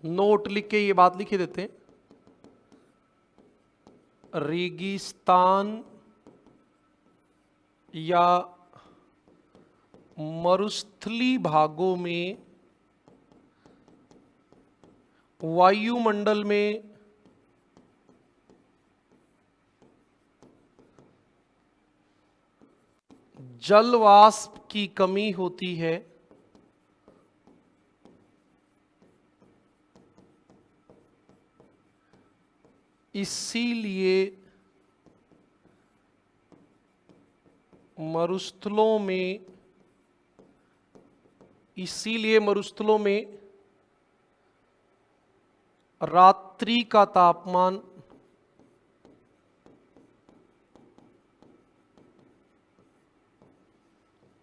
नोट लिख के ये बात लिख देते हैं। रेगिस्तान या मरुस्थली भागों में वायुमंडल में जल वाष्प की कमी होती है, इसीलिए मरुस्थलों में रात्रि का तापमान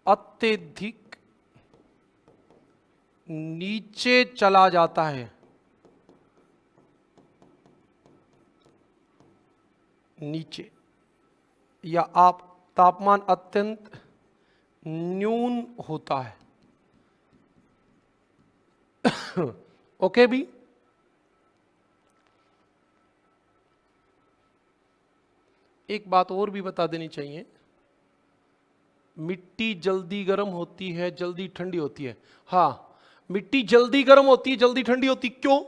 अत्यधिक नीचे चला जाता है, नीचे, या आप तापमान अत्यंत न्यून होता है। ओके भी। एक बात और भी बता देनी चाहिए, मिट्टी जल्दी गर्म होती है, जल्दी ठंडी होती है। हाँ, मिट्टी जल्दी गर्म होती है, जल्दी ठंडी होती। क्यों?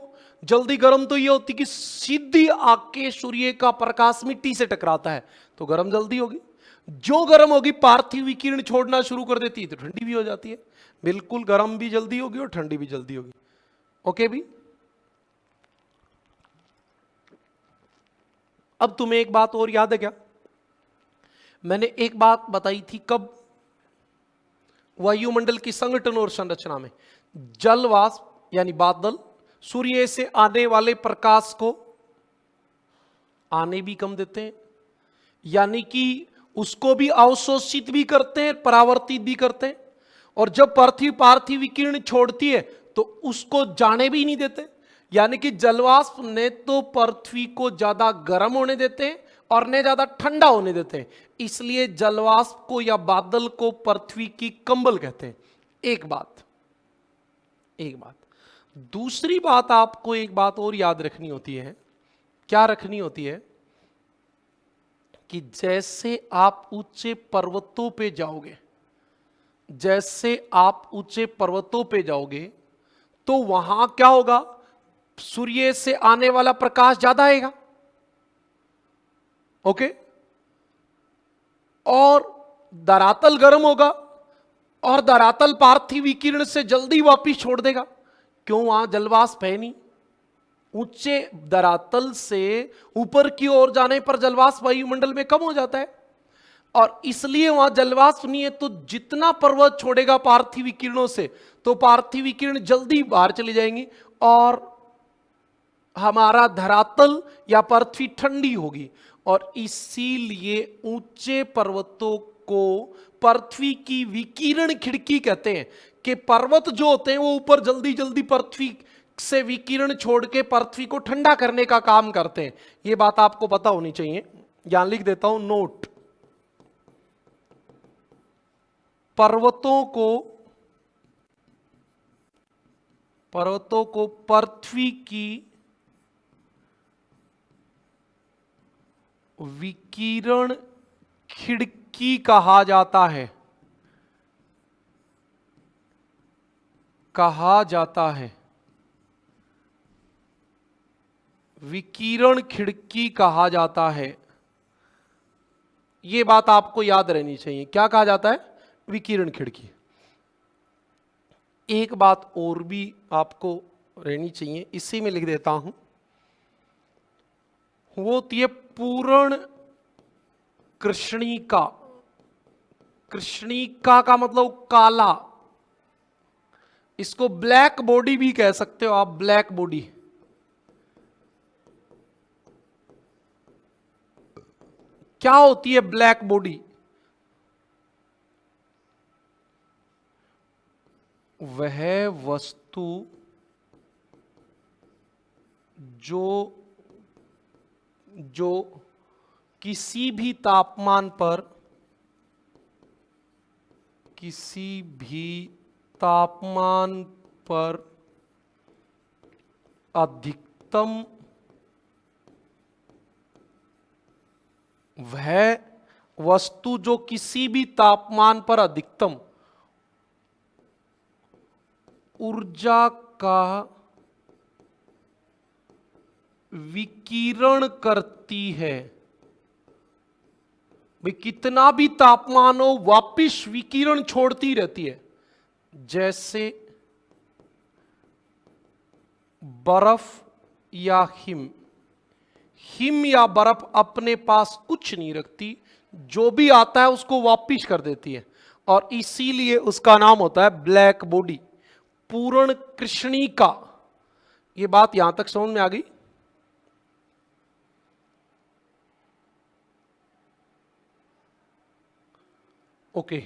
जल्दी गर्म तो ये होती कि सीधी आके सूर्य का प्रकाश मिट्टी से टकराता है, तो गर्म जल्दी होगी। जो गर्म होगी पार्थिव विकिरण छोड़ना शुरू कर देती है, तो ठंडी भी हो जाती है। बिल्कुल, गर्म भी जल्दी होगी और ठंडी भी जल्दी होगी। ओके भी। अब तुम्हें एक बात और याद है क्या? मैंने एक बात बताई थी कब? वायुमंडल की संगठन और संरचना में जल वाष्प यानी बादल सूर्य से आने वाले प्रकाश को आने भी कम देते हैं, यानी कि उसको भी अवशोषित भी करते हैं, परावर्तित भी करते हैं। और जब पृथ्वी पार्थिव विकिरण छोड़ती है तो उसको जाने भी नहीं देते। यानी कि जलवाष्प ने तो पृथ्वी को ज्यादा गर्म होने देते हैं और ने ज्यादा ठंडा होने देते हैं। इसलिए जलवाष्प को या बादल को पृथ्वी की कंबल कहते हैं। एक बात। दूसरी बात, आपको एक बात और याद रखनी होती है। क्या रखनी होती है? कि जैसे आप ऊंचे पर्वतों पे जाओगे, तो वहां क्या होगा? सूर्य से आने वाला प्रकाश ज्यादा आएगा। ओके? और धरातल गर्म होगा और धरातल पार्थिव विकिरण से जल्दी वापिस छोड़ देगा। क्यों? वहां जलवाष्प है नहीं। ऊंचे धरातल से ऊपर की ओर जाने पर जलवाष्प वायुमंडल में कम हो जाता है और इसलिए वहां जलवाष्प नहीं है। तो जितना पर्वत छोड़ेगा पार्थिव विकिरणों से, तो पार्थिव विकिरण जल्दी बाहर चली जाएंगी और हमारा धरातल या पृथ्वी ठंडी होगी। और इसीलिए ऊंचे पर्वतों को पृथ्वी की विकिरण खिड़की कहते हैं, कि पर्वत जो होते हैं वो ऊपर जल्दी जल्दी पृथ्वी से विकिरण छोड़ के पृथ्वी को ठंडा करने का काम करते हैं। यह बात आपको पता होनी चाहिए। यहां लिख देता हूं नोट। पर्वतों को पृथ्वी की विकिरण खिड़की कहा जाता है। विकिरण खिड़की कहा जाता है। यह बात आपको याद रहनी चाहिए। क्या कहा जाता है? विकिरण खिड़की। एक बात और भी आपको रहनी चाहिए, इसी में लिख देता हूं। वो होती है पूर्ण कृष्णिका। कृष्णिका का मतलब काला। इसको ब्लैक बॉडी भी कह सकते हो आप। Black body. क्या होती है ब्लैक बॉडी? वह वस्तु जो किसी भी तापमान पर अधिकतम, वह वस्तु जो किसी भी तापमान पर अधिकतम ऊर्जा का विकिरण करती है। भाई कितना भी तापमान हो वापिस विकिरण छोड़ती रहती है। जैसे बर्फ या हिम या बर्फ अपने पास कुछ नहीं रखती, जो भी आता है उसको वापिस कर देती है, और इसीलिए उसका नाम होता है ब्लैक बॉडी, पूर्ण कृष्णिका। ये बात यहां तक समझ में आ गई? ओके।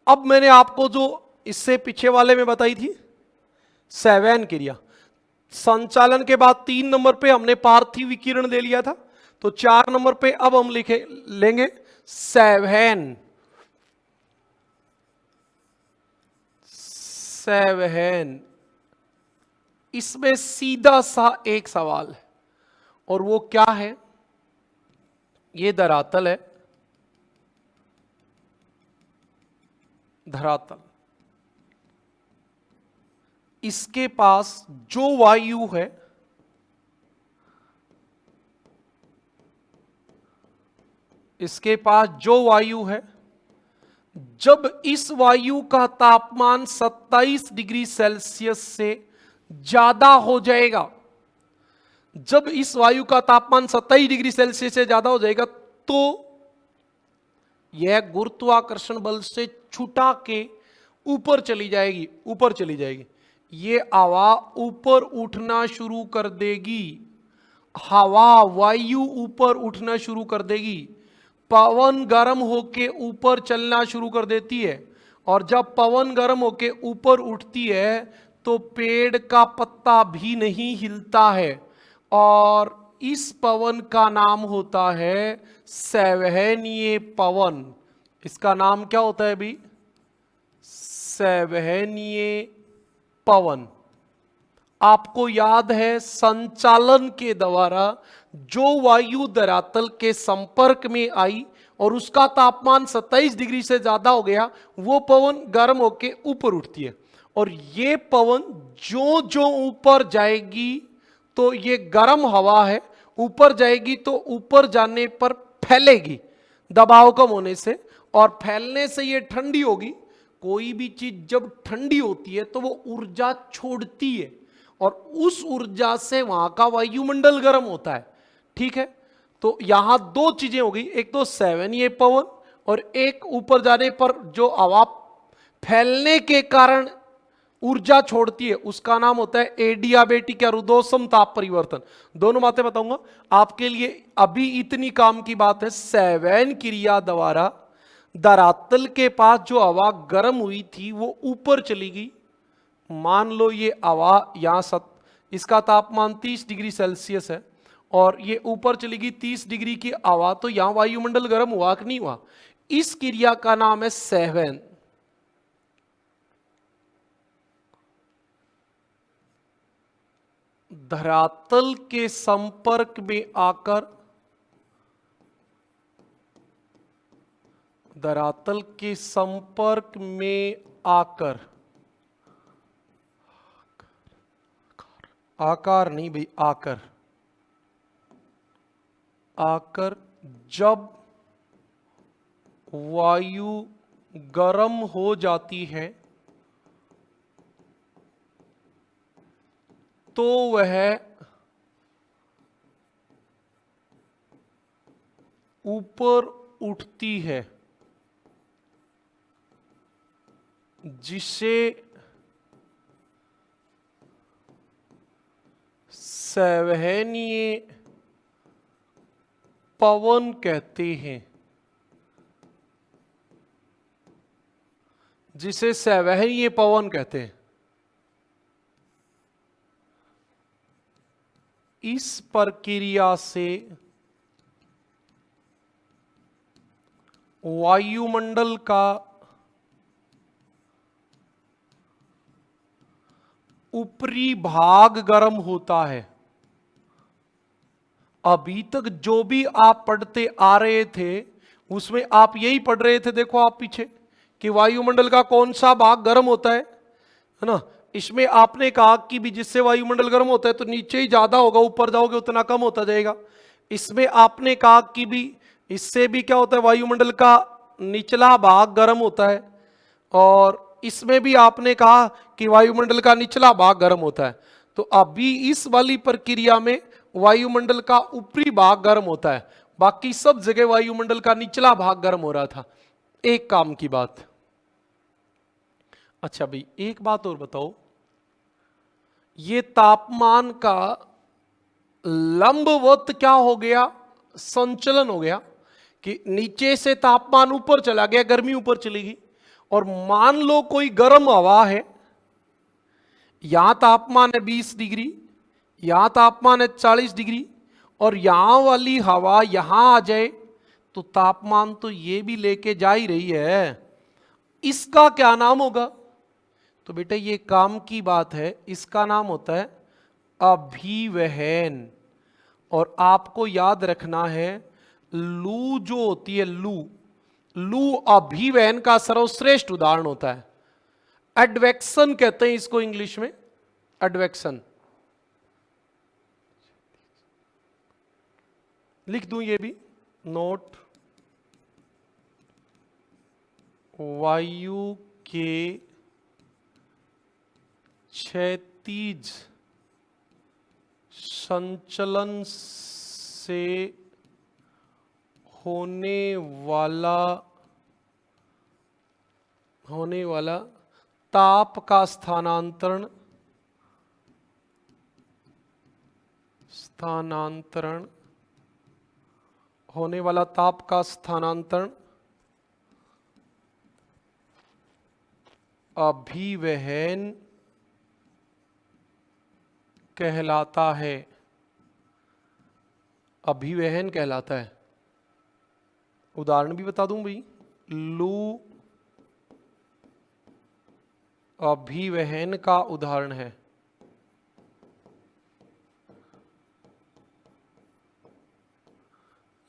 अब मैंने आपको जो इससे पीछे वाले में बताई थी सेवन क्रिया, संचालन के बाद 3 नंबर पे हमने पार्थिव विकिरण ले लिया था, तो 4 नंबर पे अब हम लेंगे सेवन। इसमें सीधा सा एक सवाल है, और वो क्या है? ये धरातल है, धरातल, इसके पास जो वायु है जब इस वायु का तापमान 27 डिग्री सेल्सियस से ज्यादा हो जाएगा, जब इस वायु का तापमान 27 डिग्री सेल्सियस से ज्यादा हो जाएगा, तो यह गुरुत्वाकर्षण बल से छुटा के ऊपर चली जाएगी, ये हवा ऊपर उठना शुरू कर देगी, वायु ऊपर उठना शुरू कर देगी, पवन गर्म होके ऊपर चलना शुरू कर देती है, और जब पवन गर्म होके ऊपर उठती है तो पेड़ का पत्ता भी नहीं हिलता है, और इस पवन का नाम होता है संवहनीय पवन। इसका नाम क्या होता है भी? संवहनीय पवन। आपको याद है संचालन के द्वारा जो वायु धरातल के संपर्क में आई और उसका तापमान 27 डिग्री से ज्यादा हो गया, वो पवन गर्म होके ऊपर उठती है, और ये पवन जो जो ऊपर जाएगी, तो ये गर्म हवा है, ऊपर जाएगी तो ऊपर जाने पर फैलेगी दबाव कम होने से, और फैलने से ये ठंडी होगी। कोई भी चीज जब ठंडी होती है तो वो ऊर्जा छोड़ती है, और उस ऊर्जा से वहां का वायुमंडल गर्म होता है, ठीक है? तो यहां 2 चीजें हो गई, एक तो संवहनीय पवन, और एक ऊपर जाने पर जो हवा फैलने के कारण ऊर्जा छोड़ती है, उसका नाम होता है एडियाबेटिक या रुद्धोष्म ताप परिवर्तन। दोनों बातें बताऊंगा आपके लिए, अभी इतनी काम की बात है। सेवन क्रिया द्वारा धरातल के पास जो हवा गर्म हुई थी वो ऊपर चली गई। मान लो ये हवा यहां इसका तापमान 30 डिग्री सेल्सियस है, और ये ऊपर चली गई 30 डिग्री की हवा, तो यहां वायुमंडल गर्म हुआ कि नहीं हुआ? इस क्रिया का नाम है संवहन। धरातल के संपर्क में आकर, धरातल के संपर्क में आकर, आकार नहीं भाई, आकर जब वायु गर्म हो जाती है तो वह ऊपर उठती है, जिसे संवहनीय पवन कहते हैं, जिसे संवहनीय पवन कहते हैं। इस प्रक्रिया से वायुमंडल का ऊपरी भाग गर्म होता है। अभी तक जो भी आप पढ़ते आ रहे थे उसमें आप यही पढ़ रहे थे, देखो आप पीछे, कि वायुमंडल का कौन सा भाग गर्म होता है ना? इसमें आपने कहा कि भी जिससे वायुमंडल गर्म होता है तो नीचे ही ज्यादा होगा, ऊपर जाओगे उतना कम होता जाएगा। इसमें आपने कहा कि भी इससे भी क्या होता है, वायुमंडल का निचला भाग गर्म होता है, और इसमें भी आपने कहा कि वायुमंडल का निचला भाग गर्म होता है। तो अभी इस वाली प्रक्रिया में वायुमंडल का ऊपरी भाग गर्म होता है, बाकी सब जगह वायुमंडल का निचला भाग गर्म हो रहा था। एक काम की बात। अच्छा भाई एक बात और बताओ, ये तापमान का लंबवत क्या हो गया, संचलन हो गया कि नीचे से तापमान ऊपर चला गया, गर्मी ऊपर चली गई। और मान लो कोई गर्म हवा है, यहां तापमान है 20 डिग्री, यहां तापमान है 40 डिग्री, और यहां वाली हवा यहां आ जाए तो तापमान तो ये भी लेके जा ही रही है, इसका क्या नाम होगा? तो बेटा ये काम की बात है, इसका नाम होता है अभिवहन। और आपको याद रखना है, लू जो होती है, लू अभिवहन का सर्वश्रेष्ठ उदाहरण होता है। एडवेक्शन कहते हैं इसको इंग्लिश में, एडवेक्शन। लिख दूं ये भी नोट, वायु के क्षैतिज संचलन से होने वाला ताप का स्थानांतरण होने वाला ताप का स्थानांतरण अभिवहन कहलाता है। अभिवहन कहलाता है। उदाहरण भी बता दूं भाई, लू अभिवहन का उदाहरण है।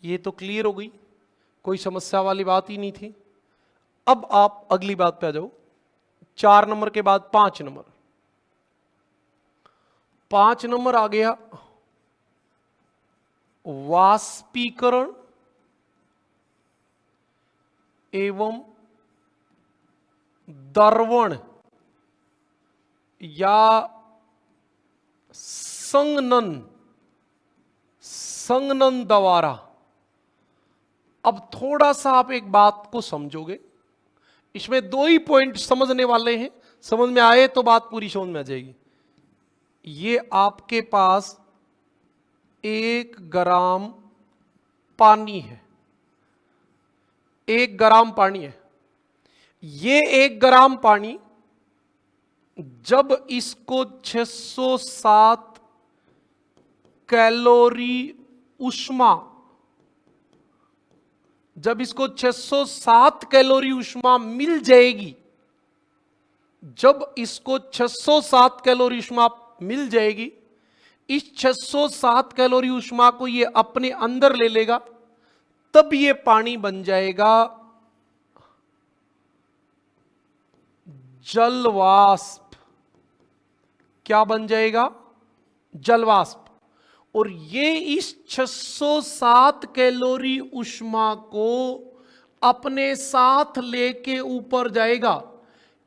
ये तो क्लियर हो गई, कोई समस्या वाली बात ही नहीं थी। अब आप अगली बात पे आ जाओ, 4 नंबर के बाद 5 नंबर। 5 नंबर आ गया वाष्पीकरण एवं द्रवण या संघनन द्वारा। अब थोड़ा सा आप एक बात को समझोगे, इसमें 2 ही पॉइंट समझने वाले हैं, समझ में आए तो बात पूरी समझ में आ जाएगी। ये आपके पास 1 ग्राम पानी है, 1 ग्राम पानी है। ये 1 ग्राम पानी जब इसको 607 कैलोरी ऊष्मा, जब इसको 607 कैलोरी ऊष्मा मिल जाएगी, जब इसको 607 कैलोरी ऊष्मा मिल जाएगी, इस 607 कैलोरी ऊष्मा को ये अपने अंदर ले लेगा, तब ये पानी बन जाएगा जलवाष्प। क्या बन जाएगा? जलवाष्प। और ये इस 607 कैलोरी ऊष्मा को अपने साथ लेके ऊपर जाएगा।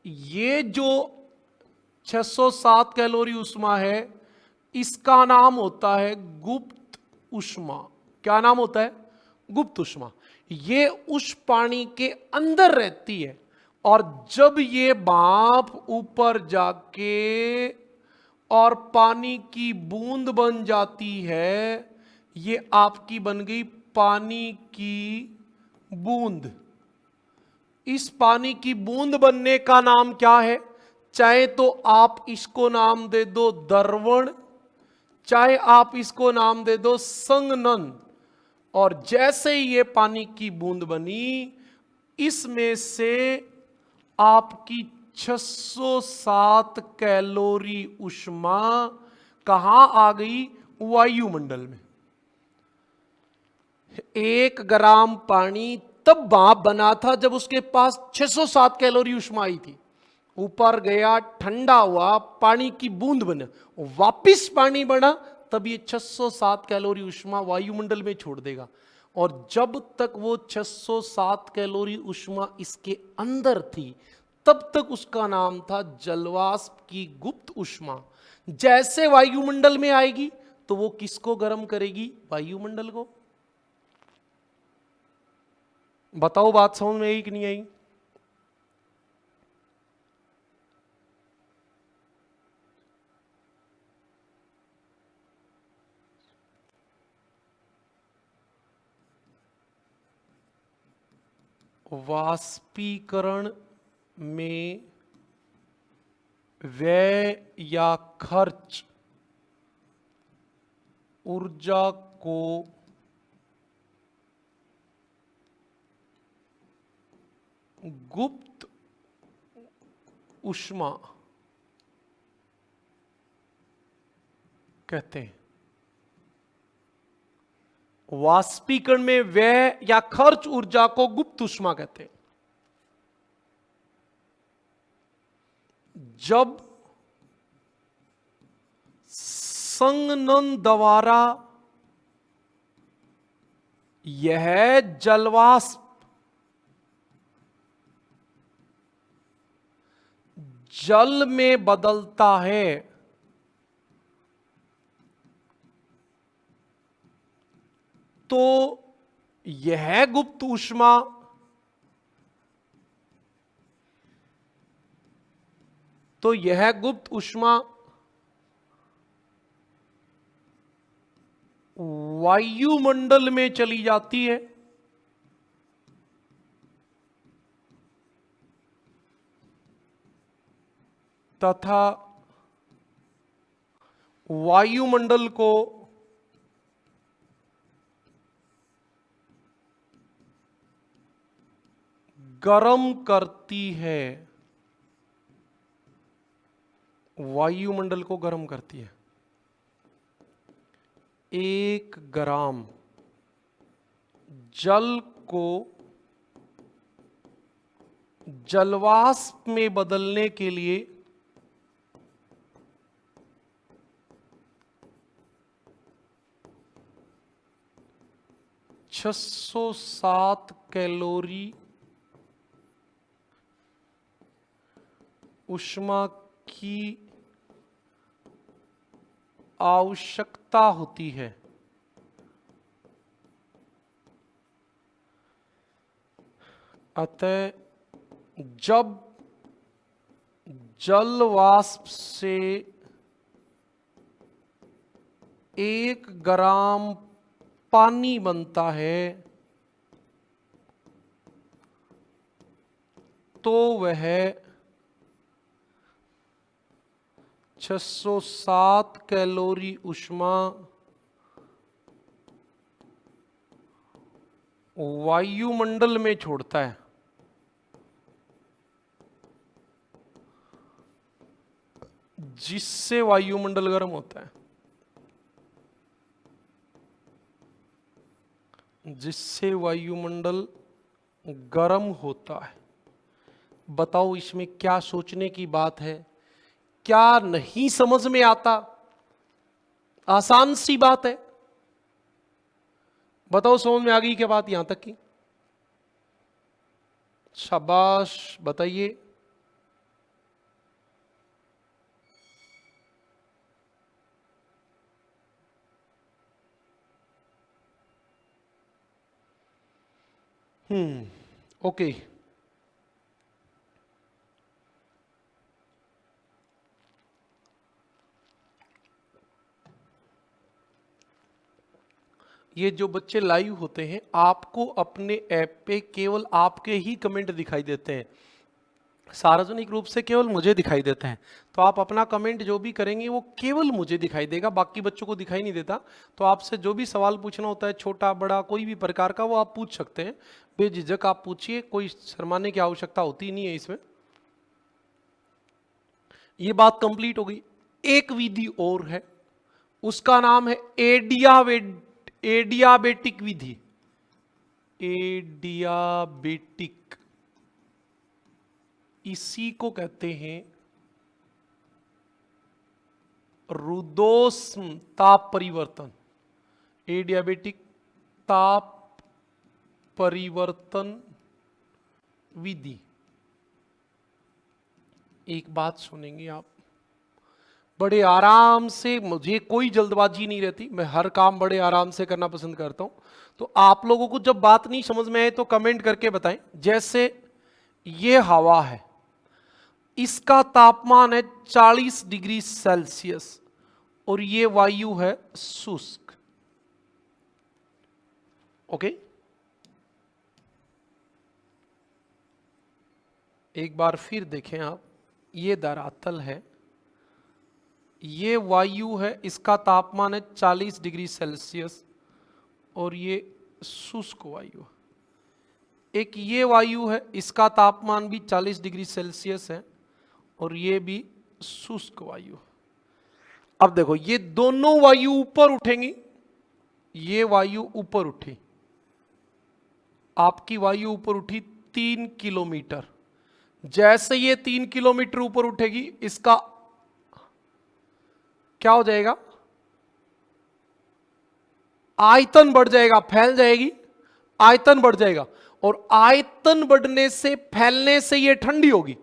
ये जो 607 कैलोरी ऊष्मा है, इसका नाम होता है गुप्त ऊष्मा। क्या नाम होता है? गुप्त ऊष्मा। ये उस पानी के अंदर रहती है, और जब ये भाप ऊपर जाके और पानी की बूंद बन जाती है, ये आपकी बन गई पानी की बूंद। इस पानी की बूंद बनने का नाम क्या है? चाहे तो आप इसको नाम दे दो द्रवण, चाहे आप इसको नाम दे दो संघनन। और जैसे ही ये पानी की बूंद बनी, इसमें से आपकी 607 कैलोरी ऊष्मा कहां आ गई? वायुमंडल में। 1 ग्राम पानी तब भाप बना था जब उसके पास 607 कैलोरी ऊष्मा आई थी। ऊपर गया, ठंडा हुआ, पानी की बूंद बना, वापिस पानी बना, तब ये 607 कैलोरी ऊष्मा वायुमंडल में छोड़ देगा। और जब तक वो 607 कैलोरी ऊष्मा इसके अंदर थी, तब तक उसका नाम था जलवाष्प की गुप्त ऊष्मा। जैसे वायुमंडल में आएगी, तो वो किसको गर्म करेगी? वायुमंडल को। बताओ बात समझ में आई कि नहीं आई? वाष्पीकरण में व्यय या खर्च ऊर्जा को गुप्त ऊष्मा कहते हैं। वाष्पीकरण में व्यय या खर्च ऊर्जा को गुप्त ऊष्मा कहते हैं। जब संघनन द्वारा यह जलवाष्प जल में बदलता है तो यह गुप्त ऊष्मा वायुमंडल में चली जाती है तथा वायुमंडल को गर्म करती है। वायुमंडल को गर्म करती है। 1 ग्राम जल को जलवाष्प में बदलने के लिए 607 कैलोरी ऊष्मा की आवश्यकता होती है। अतः जब जल वाष्प से 1 ग्राम पानी बनता है तो वह 607 कैलोरी ऊष्मा वायुमंडल में छोड़ता है। जिससे वायुमंडल गर्म होता है। जिससे वायुमंडल गर्म होता है। बताओ इसमें क्या सोचने की बात है? क्या नहीं समझ में आता? आसान सी बात है। बताओ समझ में आ गई क्या बात यहां तक की? शाबाश, बताइए। ओके। ये जो बच्चे लाइव होते हैं, आपको अपने ऐप पे केवल आपके ही कमेंट दिखाई देते हैं, सार्वजनिक रूप से केवल मुझे दिखाई देते हैं। तो आप अपना कमेंट जो भी करेंगे वो केवल मुझे दिखाई देगा, बाकी बच्चों को दिखाई नहीं देता। तो आपसे जो भी सवाल पूछना होता है, छोटा बड़ा कोई भी प्रकार का, वो आप पूछ सकते हैं। बेझिझक आप पूछिए, कोई शर्माने की आवश्यकता होती नहीं है इसमें। ये बात कंप्लीट हो गई। एक विधि और है, उसका नाम है एडियाबेटिक विधि। एडियाबेटिक, इसी को कहते हैं रुद्धोष्म ताप परिवर्तन। एडियाबेटिक ताप परिवर्तन विधि। एक बात सुनेंगे आप, बड़े आराम से, मुझे कोई जल्दबाजी नहीं रहती, मैं हर काम बड़े आराम से करना पसंद करता हूं। तो आप लोगों को जब बात नहीं समझ में आए तो कमेंट करके बताएं। जैसे ये हवा है, इसका तापमान है 40 डिग्री सेल्सियस और ये वायु है शुष्क। ओके, एक बार फिर देखें आप, ये धरातल है, ये वायु है, इसका तापमान है 40 डिग्री सेल्सियस और ये शुष्क वायु। एक ये वायु है, इसका तापमान भी 40 डिग्री सेल्सियस है और ये भी शुष्क वायु। अब देखो, ये दोनों वायु ऊपर उठेंगी, ये वायु ऊपर उठी, आपकी वायु ऊपर उठी 3 किलोमीटर। जैसे ये 3 किलोमीटर ऊपर उठेगी, इसका क्या हो जाएगा, आयतन बढ़ जाएगा, फैल जाएगी, आयतन बढ़ जाएगा। और आयतन बढ़ने से, फैलने से ये ठंडी होगी।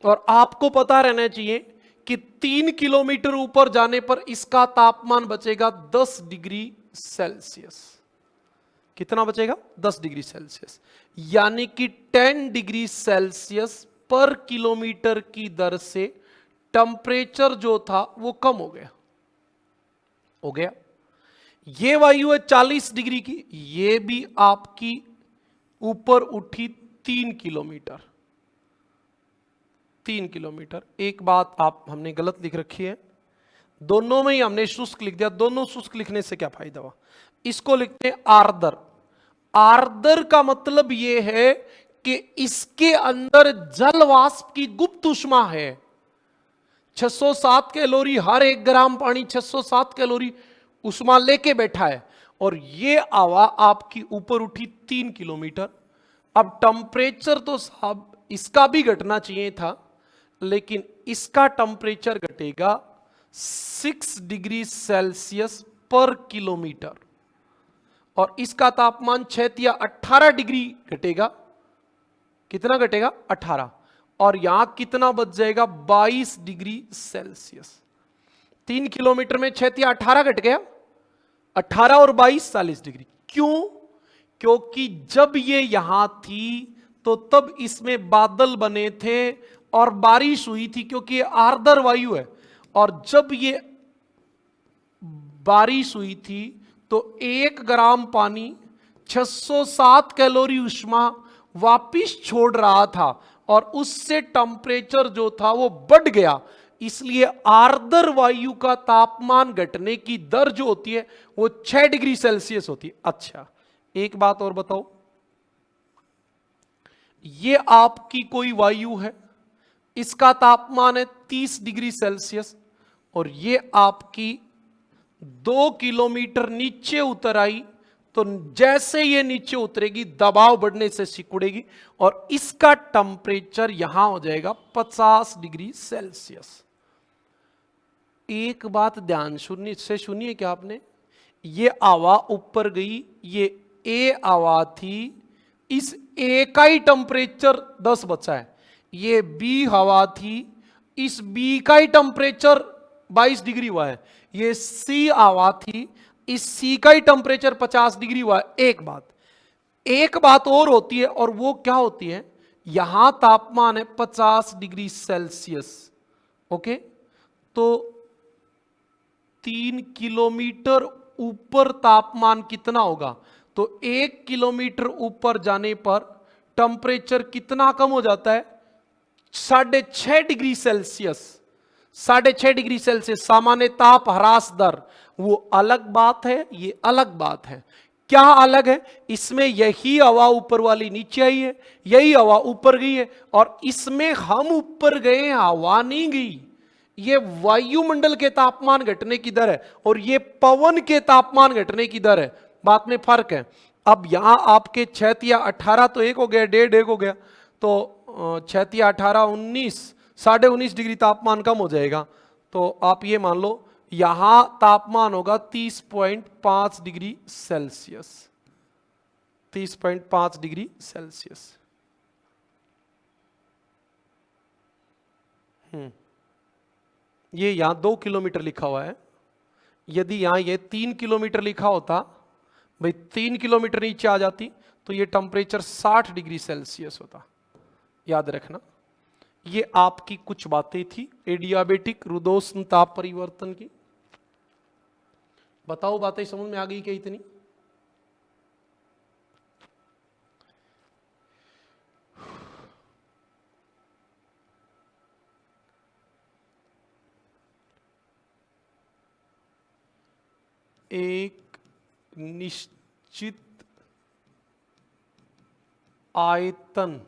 और आपको पता रहना चाहिए कि 3 किलोमीटर ऊपर जाने पर इसका तापमान बचेगा 10 डिग्री सेल्सियस। कितना बचेगा? 10 डिग्री सेल्सियस। यानी कि 10 डिग्री सेल्सियस पर किलोमीटर की दर से टेम्परेचर जो था वो कम हो गया। ये वायु है 40 डिग्री की, ये भी आपकी ऊपर उठी 3 किलोमीटर। 3 किलोमीटर। एक बात आप हमने गलत लिख रखी है, दोनों में ही हमने शुष्क लिख दिया। दोनों शुष्क लिखने से क्या फायदा हुआ? इसको लिखते हैं आर्द्र। आर्द्र का मतलब यह है कि इसके अंदर जल वाष्प की गुप्त ऊष्मा है। 607 कैलोरी, हर 1 ग्राम पानी 607 कैलोरी ऊष्मा लेके बैठा है। और यह हवा आपकी ऊपर उठी 3 किलोमीटर। अब टेम्परेचर तो साहब इसका भी घटना चाहिए था, लेकिन इसका टेम्परेचर घटेगा 6 डिग्री सेल्सियस पर किलोमीटर और इसका तापमान 6 या 18 डिग्री घटेगा। कितना घटेगा? 18। और यहां कितना बच जाएगा? 22 डिग्री सेल्सियस। 3 किलोमीटर में 6 या 18 घट गया, 18 और 22 40 डिग्री। क्यों? क्योंकि जब ये यहां थी तो तब इसमें बादल बने थे और बारिश हुई थी, क्योंकि ये आर्द्र वायु है। और जब ये बारिश हुई थी तो 1 ग्राम पानी 607 कैलोरी ऊष्मा वापिस छोड़ रहा था और उससे टेम्परेचर जो था वो बढ़ गया। इसलिए आर्द्र वायु का तापमान घटने की दर जो होती है वो 6 डिग्री सेल्सियस होती है। अच्छा, एक बात और बताओ, ये आपकी कोई वायु है, इसका तापमान है 30 डिग्री सेल्सियस और ये आपकी 2 किलोमीटर नीचे उतर आई। तो जैसे ये नीचे उतरेगी, दबाव बढ़ने से सिकुड़ेगी और इसका टेम्परेचर यहां हो जाएगा 50 डिग्री सेल्सियस। एक बात ध्यान से सुनिए क्या आपने, ये हवा ऊपर गई, ये ए हवा थी, इस ए का ही टेम्परेचर 10 बचा है। ये बी हवा थी, इस बी का ही टेम्परेचर 22 डिग्री हुआ है। ये सी हवा थी, इस सी का ही टेम्परेचर 50 डिग्री हुआ है। एक बात और होती है, और वो क्या होती है, यहां तापमान है 50 डिग्री सेल्सियस। ओके, तो 3 किलोमीटर ऊपर तापमान कितना होगा? तो 1 किलोमीटर ऊपर जाने पर टेम्परेचर कितना कम हो जाता है? 6.5 डिग्री सेल्सियस। 6.5 डिग्री सेल्सियस सामान्य ताप ह्रास दर, वो अलग बात है, ये अलग बात है। क्या अलग है? इसमें यही हवा ऊपर वाली नीचे आई है, यही हवा ऊपर गई है, और इसमें हम ऊपर गए, हवा नहीं गई। ये वायुमंडल के तापमान घटने की दर है और ये पवन के तापमान घटने की दर है। बात में फर्क है। अब यहां आपके 6 या 18 तो एक हो गया, 1.5 हो गया, तो 6 या 18 19, 19.5 डिग्री तापमान कम हो जाएगा। तो आप ये मान लो यहां तापमान होगा 30.5 डिग्री सेल्सियस। 30.5 degree Celsius. ये यहां 2 किलोमीटर लिखा हुआ है, यदि यहां ये 3 किलोमीटर लिखा होता, भाई 3 किलोमीटर नीचे आ जाती तो ये टेम्परेचर 60 डिग्री सेल्सियस होता। याद रखना, ये आपकी कुछ बातें थी एडियाबेटिक रुदोष्ण ताप परिवर्तन की। बताओ बातें समझ में आ गई क्या इतनी? एक निश्चित आयतन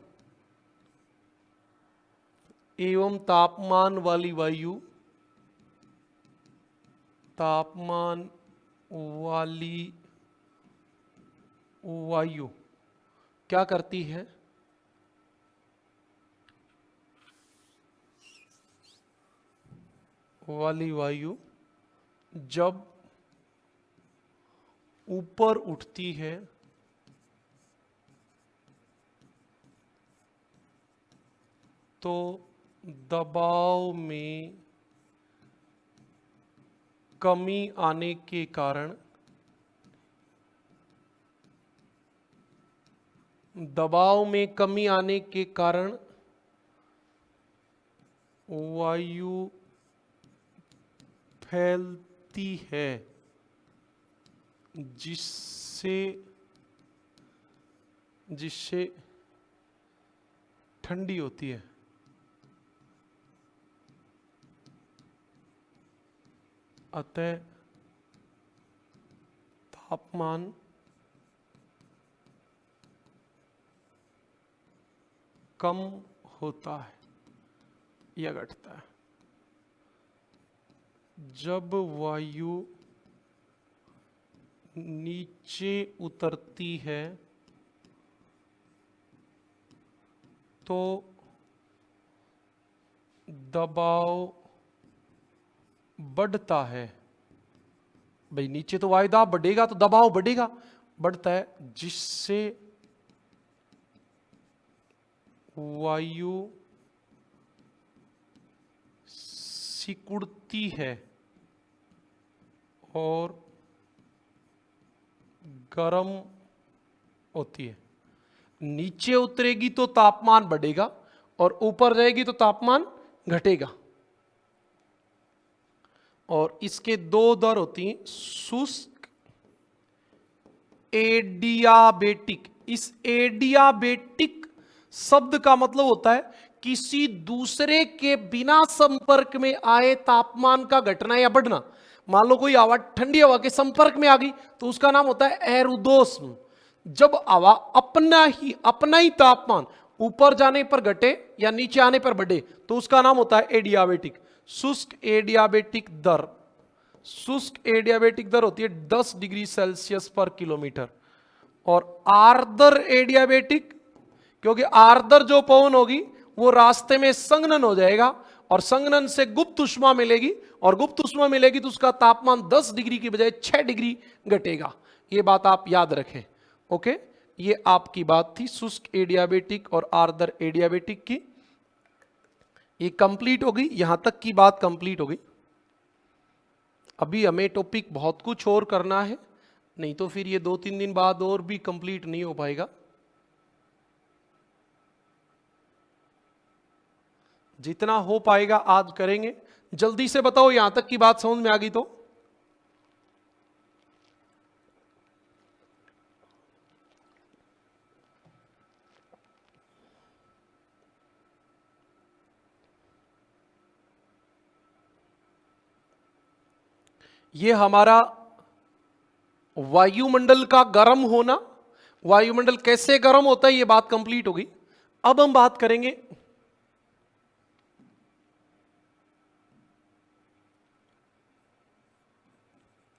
एवं तापमान वाली वायु, तापमान वाली वायु क्या करती है? वाली वायु जब ऊपर उठती है तो दबाव में कमी आने के कारण, दबाव में कमी आने के कारण वायु फैलती है, जिससे ठंडी होती है। अतः तापमान कम होता है या घटता है जब वायु नीचे उतरती है, तो दबाव बढ़ता है। भाई नीचे तो वायु दाब बढ़ेगा तो दबाव बढ़ेगा, बढ़ता है, जिससे वायु सिकुड़ती है और गर्म होती है। नीचे उतरेगी तो तापमान बढ़ेगा और ऊपर जाएगी तो तापमान घटेगा। और इसके दो दर होती हैं, शुष्क, एडियाबेटिक। इस एडियाबेटिक शब्द का मतलब होता है किसी दूसरे के बिना संपर्क में आए तापमान का घटना या बढ़ना। मान लो कोई हवा ठंडी हवा के संपर्क में आ गई तो उसका नाम होता है एरुदोष्म। जब हवा अपना ही तापमान ऊपर जाने पर घटे या नीचे आने पर बढ़े तो उसका नाम होता है एडियाबेटिक। शुष्क एडियाबेटिक दर, शुष्क एडियाबेटिक दर होती है 10 डिग्री सेल्सियस पर किलोमीटर। और आर्द्र एडियाबेटिक, क्योंकि आर्द्र जो पवन होगी वो रास्ते में संघनन हो जाएगा और संघनन से गुप्त उष्मा मिलेगी, और गुप्त उष्मा मिलेगी तो उसका तापमान 10 डिग्री की बजाय 6 डिग्री घटेगा। ये बात आप याद रखें। ओके, ये आपकी बात थी शुष्क एडियाबेटिक और आर्द्र एडियाबेटिक की। ये कंप्लीट हो गई, यहां तक की बात कंप्लीट हो गई। अभी हमें टॉपिक बहुत कुछ और करना है, नहीं तो फिर ये 2-3 दिन बाद और भी कंप्लीट नहीं हो पाएगा। जितना हो पाएगा आज करेंगे। जल्दी से बताओ यहां तक की बात समझ में आ गई तो? ये हमारा वायुमंडल का गर्म होना, वायुमंडल कैसे गर्म होता है, ये बात कंप्लीट हो गई। अब हम बात करेंगे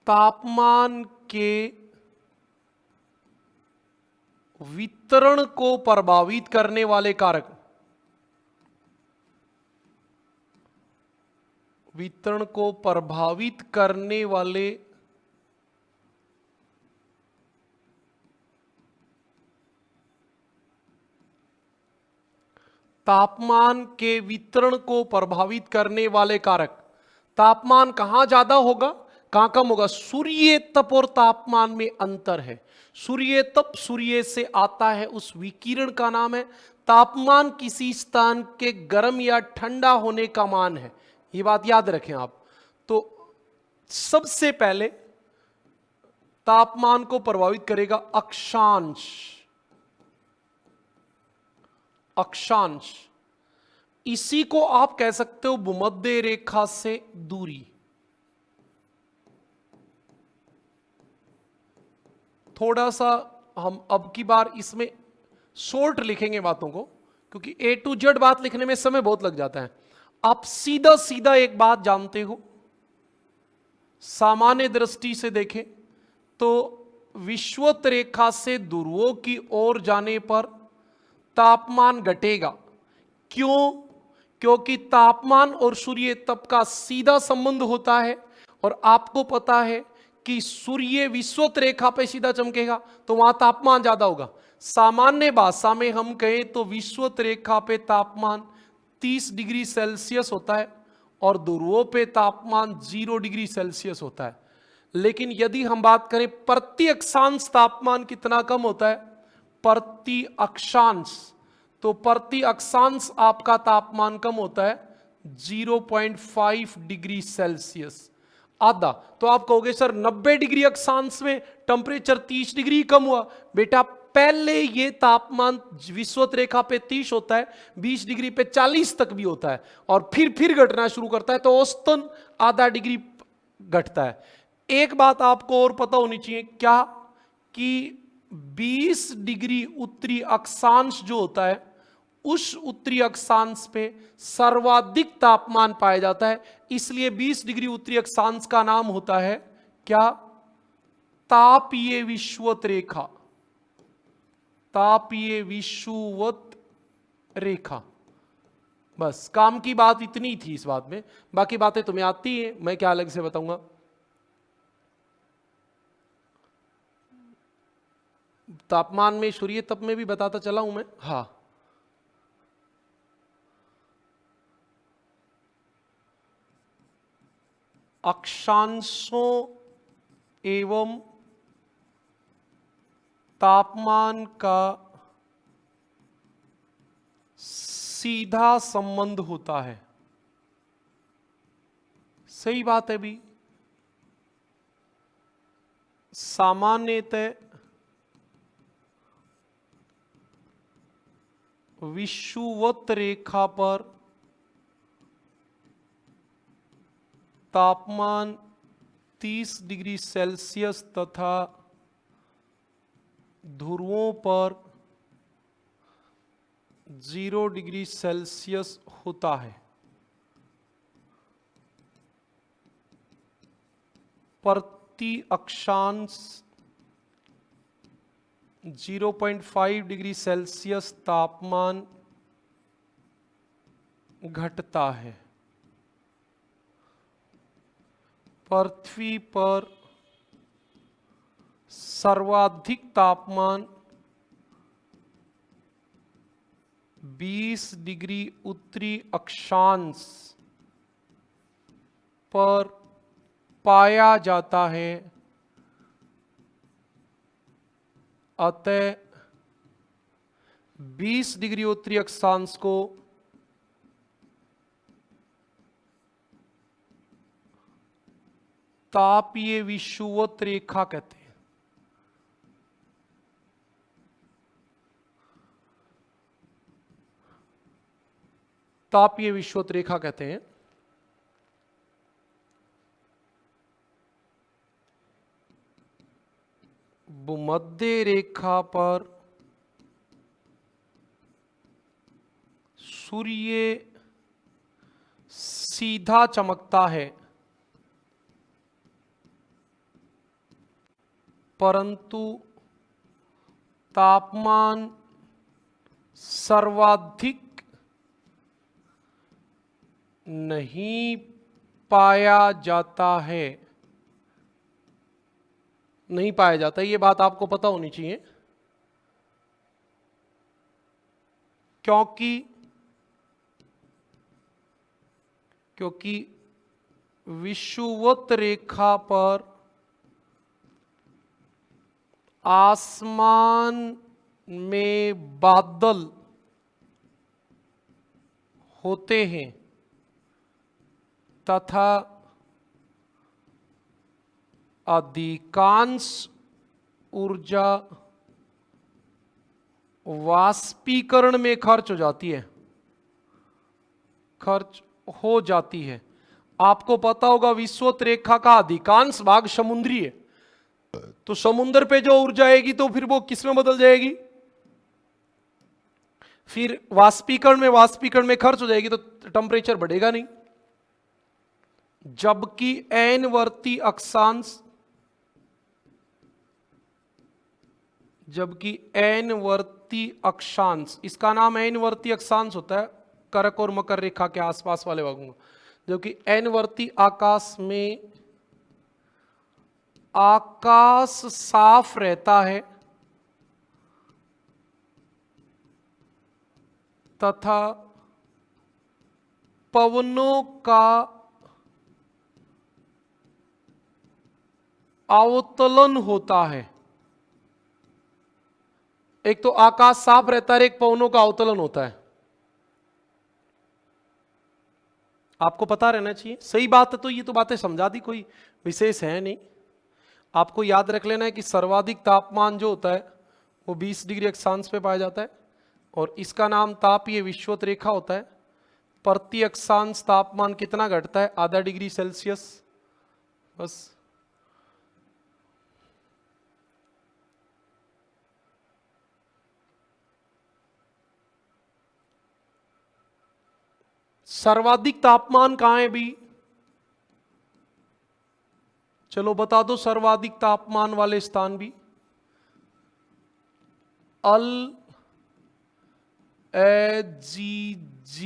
तापमान के वितरण को प्रभावित करने वाले कारक। वितरण को प्रभावित करने वाले तापमान के वितरण को प्रभावित करने वाले कारक। तापमान कहां ज्यादा होगा, कहां कम होगा? सूर्य तप और तापमान में अंतर है। सूर्य तप सूर्य से आता है, उस विकिरण का नाम है। तापमान किसी स्थान के गर्म या ठंडा होने का मान है, ये बात याद रखें आप। तो सबसे पहले तापमान को प्रभावित करेगा अक्षांश। अक्षांश इसी को आप कह सकते हो भूमध्य रेखा से दूरी। थोड़ा सा हम अब की बार इसमें शॉर्ट लिखेंगे बातों को, क्योंकि ए टू जेड बात लिखने में समय बहुत लग जाता है। आप सीधा सीधा एक बात जानते हो, सामान्य दृष्टि से देखें तो विषुवत रेखा से ध्रुवों की ओर जाने पर तापमान घटेगा। क्यों? क्योंकि तापमान और सूर्य तप का सीधा संबंध होता है, और आपको पता है कि सूर्य विषुवत रेखा पे सीधा चमकेगा तो वहां तापमान ज्यादा होगा। सामान्य भाषा में हम कहें तो विषुवत रेखा पे तापमान 30 डिग्री सेल्सियस होता है और ध्रुवों पे तापमान 0 डिग्री सेल्सियस होता है। लेकिन यदि हम बात करें प्रति अक्षांश तापमान कितना कम होता है, प्रति अक्षांश, तो प्रति अक्षांश आपका तापमान कम होता है 0.5 डिग्री सेल्सियस, आधा। तो आप कहोगे सर 90 डिग्री अक्षांश में टेम्परेचर 30 डिग्री कम हुआ। बेटा पहले ये तापमान विषुवत रेखा पे 30 होता है, 20 डिग्री पे 40 तक भी होता है, और फिर घटना शुरू करता है, तो औसतन आधा डिग्री घटता है। एक बात आपको और पता होनी चाहिए, क्या कि 20 डिग्री उत्तरी अक्षांश जो होता है, उस उत्तरी अक्षांश पे सर्वाधिक तापमान पाया जाता है। इसलिए 20 डिग्री उत्तरी अक्षांश का नाम होता है क्या? तापीय विषुवत रेखा। तापीय विषुवत रेखा। बस काम की बात इतनी थी इस बात में, बाकी बातें तुम्हें आती हैं, मैं क्या अलग से बताऊंगा। तापमान में सूर्य तप में भी बताता चला हूं मैं। हाँ, अक्षांशों एवं तापमान का सीधा संबंध होता है। सही बात है भी। सामान्यतः विषुवत रेखा पर तापमान 30 डिग्री सेल्सियस तथा ध्रुवों पर 0 डिग्री सेल्सियस होता है। प्रति अक्षांश 0.5 डिग्री सेल्सियस तापमान घटता है। पृथ्वी पर सर्वाधिक तापमान 20 डिग्री उत्तरी अक्षांश पर पाया जाता है। अतः 20 डिग्री उत्तरी अक्षांश को तापीय विषुवत रेखा कहते हैं। तापीय विषुवत रेखा कहते हैं। भूमध्य रेखा पर सूर्य सीधा चमकता है, परंतु तापमान सर्वाधिक नहीं पाया जाता है। नहीं पाया जाता, ये बात आपको पता होनी चाहिए, क्योंकि विषुवत रेखा पर आसमान में बादल होते हैं तथा अधिकांश ऊर्जा वाष्पीकरण में खर्च हो जाती है, खर्च हो जाती है। आपको पता होगा विषुवत रेखा का अधिकांश भाग समुद्री है, तो समुद्र पे जो ऊर्जा आएगी तो फिर वो किस में बदल जाएगी, फिर वाष्पीकरण में खर्च हो जाएगी, तो टेम्परेचर बढ़ेगा नहीं। जबकि एन वर्ती अक्षांश, इसका नाम एन वर्ती अक्षांश होता है करक और मकर रेखा के आसपास वाले भागों का। जबकि एन वर्ती आकाश में आकाश साफ रहता है तथा पवनों का अवतलन होता है। एक तो आकाश साफ रहता है, एक पवनों का अवतलन होता है। आपको पता रहना चाहिए, सही बात है। तो ये तो बातें समझा दी, कोई विशेष है नहीं। आपको याद रख लेना है कि सर्वाधिक तापमान जो होता है वो 20 डिग्री अक्षांश पे पाया जाता है, और इसका नाम तापीय विषुवत रेखा होता है। प्रति अक्षांश तापमान कितना घटता है, आधा डिग्री सेल्सियस, बस। सर्वाधिक तापमान कहां है भी, चलो बता दो सर्वाधिक तापमान वाले स्थान भी। अल एजीजिया,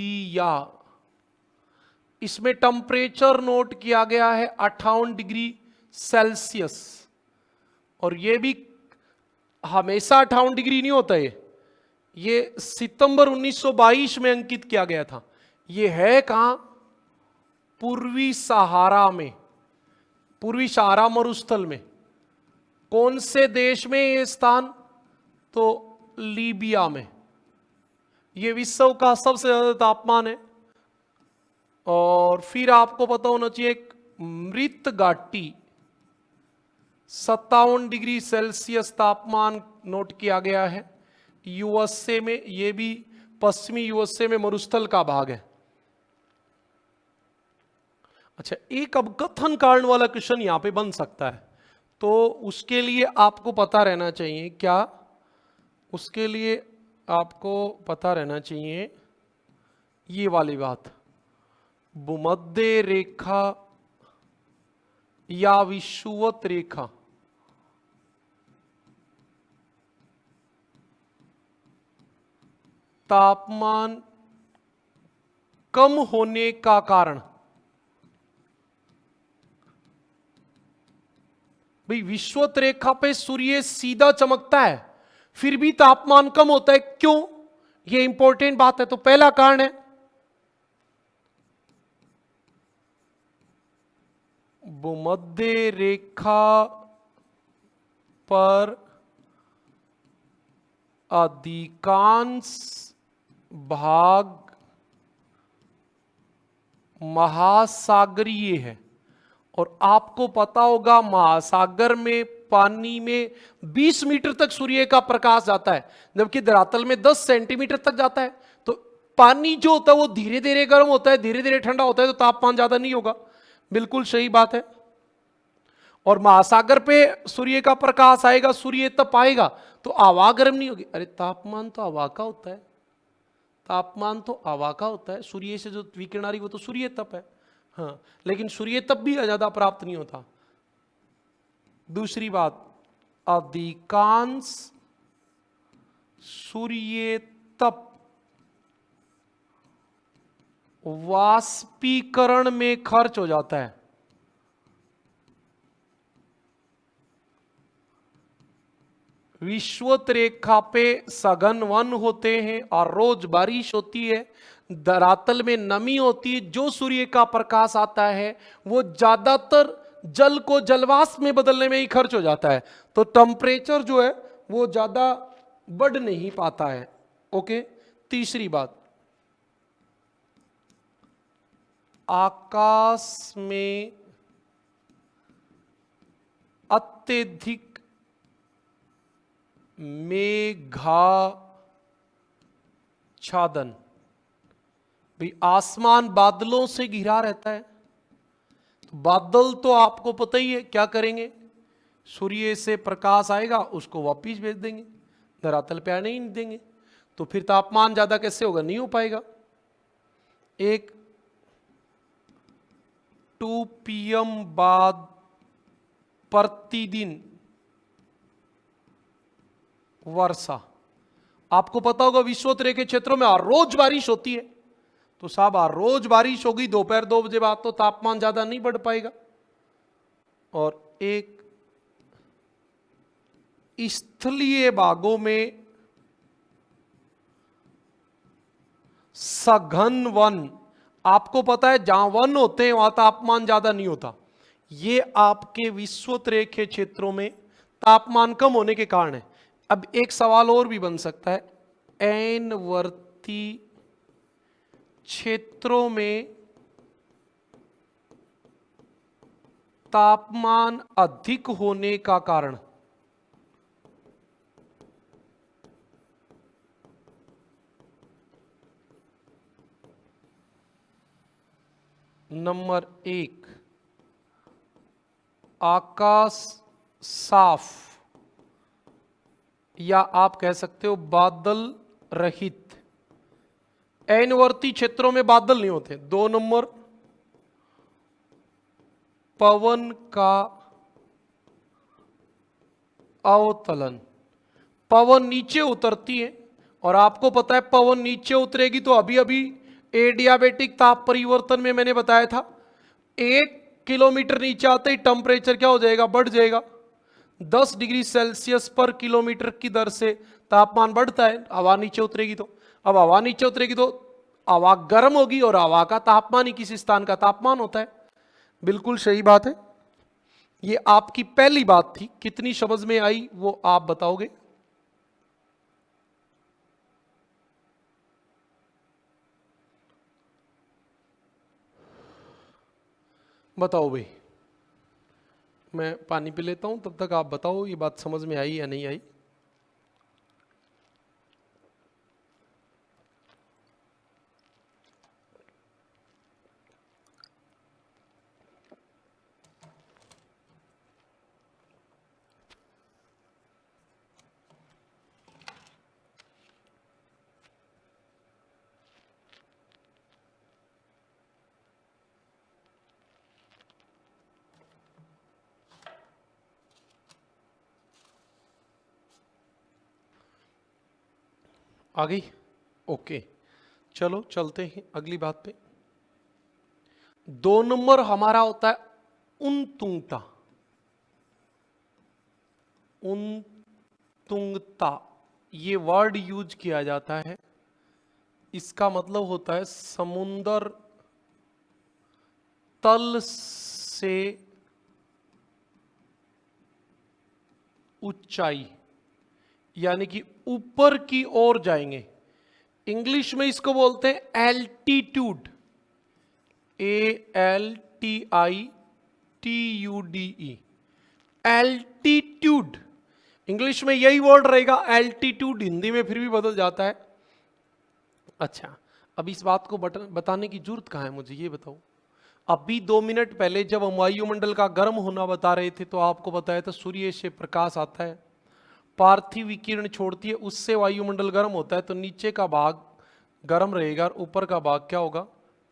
इसमें टेम्परेचर नोट किया गया है 58 डिग्री सेल्सियस, और यह भी हमेशा 58 डिग्री नहीं होता है, ये सितंबर 1922 में अंकित किया गया था। ये है कहां, पूर्वी सहारा में, पूर्वी सहारा मरुस्थल में। कौन से देश में ये स्थान, तो लीबिया में। ये विश्व का सबसे ज्यादा तापमान है। और फिर आपको पता होना चाहिए एक मृत घाटी 57 डिग्री सेल्सियस तापमान नोट किया गया है यूएसए में। यह भी पश्चिमी यूएसए में मरुस्थल का भाग है। अच्छा, एक अवकथन कारण वाला क्वेश्चन यहां पे बन सकता है, तो उसके लिए आपको पता रहना चाहिए क्या, उसके लिए आपको पता रहना चाहिए ये वाली बात, भूमध्य रेखा या विषुवत रेखा तापमान कम होने का कारण, भाई विषुवत रेखा पे सूर्य सीधा चमकता है फिर भी तापमान कम होता है, क्यों, ये इंपॉर्टेंट बात है। तो पहला कारण है भूमध्य रेखा पर अधिकांश भाग महासागरीय है, और आपको पता होगा महासागर में पानी में 20 मीटर तक सूर्य का प्रकाश जाता है, जबकि धरातल में 10 सेंटीमीटर तक जाता है। तो पानी जो होता है वो धीरे धीरे गर्म होता है, धीरे धीरे ठंडा होता है, तो तापमान ज्यादा नहीं होगा। बिल्कुल सही बात है। और महासागर पे सूर्य का प्रकाश आएगा, सूर्य तप आएगा, तो हवा गर्म नहीं होगी। अरे तापमान तो हवा का होता है, तापमान तो हवा का होता है, सूर्य से जो विकिरण आ रही वो तो सूर्य तप है। हाँ, लेकिन सूर्य तप भी ज्यादा प्राप्त नहीं होता। दूसरी बात, अधिकांश सूर्य तप वाष्पीकरण में खर्च हो जाता है। विषुवत रेखा पे सघन वन होते हैं और रोज बारिश होती है, धरातल में नमी होती है, जो सूर्य का प्रकाश आता है वो ज्यादातर जल को जलवाष्प में बदलने में ही खर्च हो जाता है, तो टेम्परेचर जो है वो ज्यादा बढ़ नहीं पाता है। ओके, तीसरी बात, आकाश में अत्यधिक मेघाच्छादन, भाई आसमान बादलों से घिरा रहता है, तो बादल तो आपको पता ही है क्या करेंगे, सूर्य से प्रकाश आएगा उसको वापिस भेज देंगे, धरातल पे आने ही नहीं देंगे, तो फिर तापमान ज्यादा कैसे होगा, नहीं हो पाएगा। एक 2 PM बाद प्रतिदिन वर्षा, आपको पता होगा विश्वोत्तरीय के क्षेत्रों में हर रोज बारिश होती है, तो साहब हर रोज बारिश होगी दोपहर 2 बजे बाद, तो तापमान ज्यादा नहीं बढ़ पाएगा। और एक स्थलीय भागों में सघन वन, आपको पता है जहां वन होते हैं वहां तापमान ज्यादा नहीं होता, ये आपके विश्वोत्तरीय के क्षेत्रों में तापमान कम होने के कारण है। अब एक सवाल और भी बन सकता है, एनवर्ती क्षेत्रों में तापमान अधिक होने का कारण, नंबर 1, आकाश साफ, या आप कह सकते हो बादल रहित, एनवर्ती क्षेत्रों में बादल नहीं होते। 2 नंबर, पवन का अवतलन, पवन नीचे उतरती है, और आपको पता है पवन नीचे उतरेगी तो अभी अभी एडियाबेटिक ताप परिवर्तन में मैंने बताया था, 1 किलोमीटर नीचे आते ही टेम्परेचर क्या हो जाएगा, बढ़ जाएगा, 10 डिग्री सेल्सियस पर किलोमीटर की दर से तापमान बढ़ता है, हवा नीचे उतरेगी तो। अब हवा नीचे उतरेगी तो हवा गर्म होगी, और हवा का तापमान ही किसी स्थान का तापमान होता है। बिल्कुल सही बात है, ये आपकी पहली बात थी, कितनी समझ में आई वो आप बताओगे। बताओ भाई, मैं पानी पी लेता हूं, तब तक आप बताओ ये बात समझ में आई या नहीं आई। आ गई, ओके, चलो चलते हैं अगली बात पे। 2 नंबर हमारा होता है उनतुंगता, उनतुंगता, ये वर्ड यूज किया जाता है, इसका मतलब होता है समुंदर तल से ऊंचाई, यानी कि ऊपर की ओर जाएंगे, इंग्लिश में इसको बोलते हैं एल्टीट्यूड, ALTITUDE, एल्टीट्यूड, इंग्लिश में यही वर्ड रहेगा, एल्टीट्यूड हिंदी में फिर भी बदल जाता है। अच्छा, अब इस बात को बताने की जरूरत कहाँ है मुझे, ये बताओ। अभी 2 मिनट पहले जब हम वायुमंडल का गर्म होना बता रहे थे, तो आपको बताया था सूर्य से प्रकाश आता है, पार्थिव विकिरण छोड़ती है, उससे वायुमंडल गर्म होता है, तो नीचे का भाग गर्म रहेगा और ऊपर का भाग क्या होगा,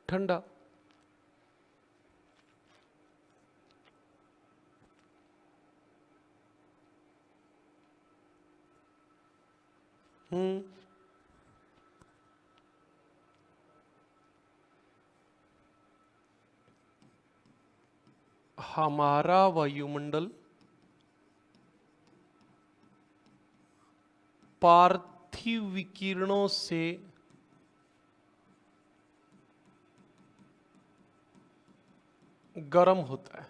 ठंडा। हमारा वायुमंडल पार्थिव विकिरणों से गर्म होता है।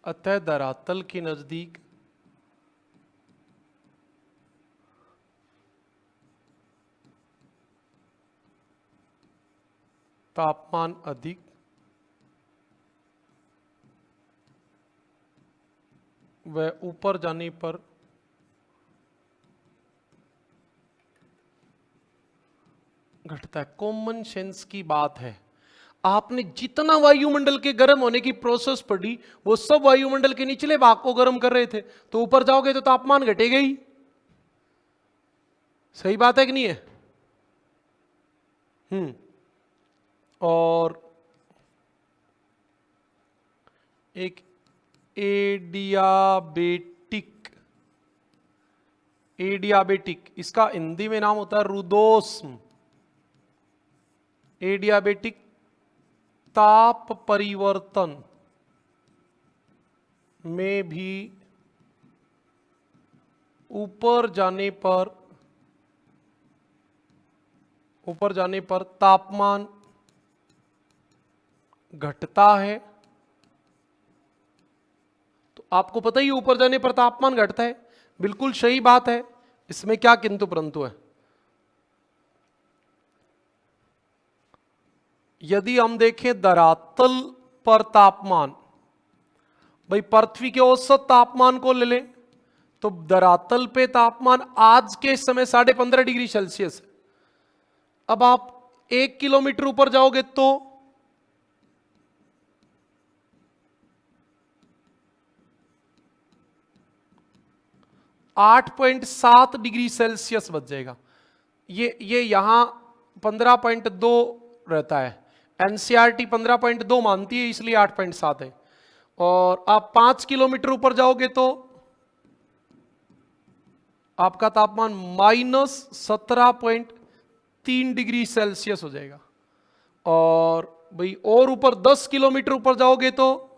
अतः धरातल के नजदीक तापमान अधिक, व ऊपर जाने पर घटता है। कॉमन सेंस की बात है। आपने जितना वायुमंडल के गर्म होने की प्रोसेस पढ़ी वो सब वायुमंडल के निचले भाग को गर्म कर रहे थे, तो ऊपर जाओगे तो तापमान घटेगा ही। सही बात है कि नहीं है? और एक एडियाबेटिक, इसका हिंदी में नाम होता है रुदोष्म। एडियाबेटिक ताप परिवर्तन में भी ऊपर जाने पर तापमान घटता है। तो आपको पता ही ऊपर जाने पर तापमान घटता है, बिल्कुल सही बात है। इसमें क्या किंतु परंतु है? यदि हम देखें धरातल पर तापमान, भाई पृथ्वी के औसत तापमान को ले लें तो धरातल पे तापमान आज के समय 15.5 डिग्री सेल्सियस है। अब आप 1 किलोमीटर ऊपर जाओगे तो 8.7 डिग्री सेल्सियस बच जाएगा। ये यहां 15.2 रहता है, एनसीईआरटी 15.2 मानती है, इसलिए 8.7 है। और आप 5 किलोमीटर ऊपर जाओगे तो आपका तापमान -17.3 डिग्री सेल्सियस हो जाएगा। और भाई और ऊपर 10 किलोमीटर ऊपर जाओगे तो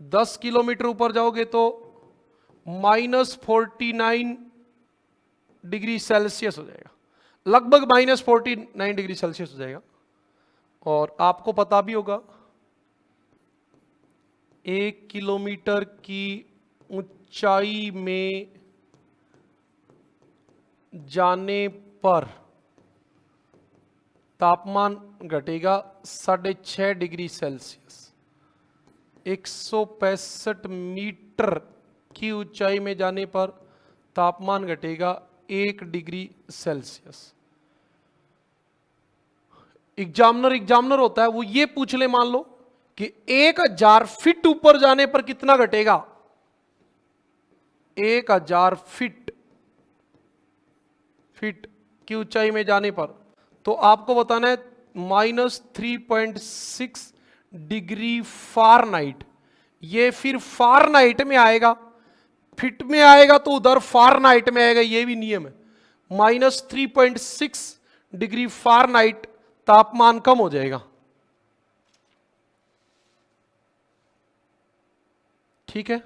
10 किलोमीटर ऊपर जाओगे तो -49 डिग्री सेल्सियस हो जाएगा, लगभग -49 डिग्री सेल्सियस हो जाएगा। और आपको पता भी होगा 1 किलोमीटर की ऊंचाई में जाने पर तापमान घटेगा 6.5 डिग्री सेल्सियस। 165 मीटर की ऊंचाई में जाने पर तापमान घटेगा 1 डिग्री सेल्सियस। एग्जामिनर होता है, वो ये पूछ ले मान लो कि 1000 फीट ऊपर जाने पर कितना घटेगा। 1000 फीट की ऊंचाई में जाने पर, तो आपको बताना है -3.6 डिग्री फ़ारेनहाइट। ये फिर फ़ारेनहाइट में आएगा, फिट में आएगा तो उधर फ़ारेनहाइट में आएगा, ये भी नियम है। -3.6 डिग्री फ़ारेनहाइट तापमान कम हो जाएगा। ठीक है,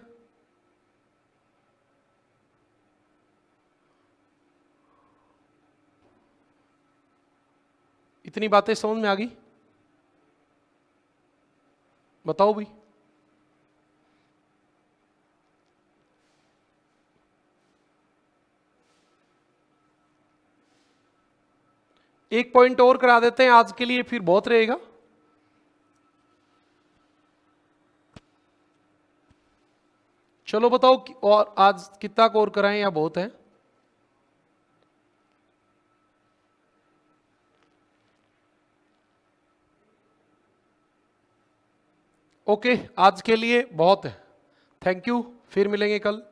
इतनी बातें समझ में आ गई? बताओ भाई। एक पॉइंट और करा देते हैं आज के लिए, फिर बहुत रहेगा। चलो बताओ, और आज कितना और कराएं या बहुत है? ओके, आज के लिए बहुत है। थैंक यू, फिर मिलेंगे कल।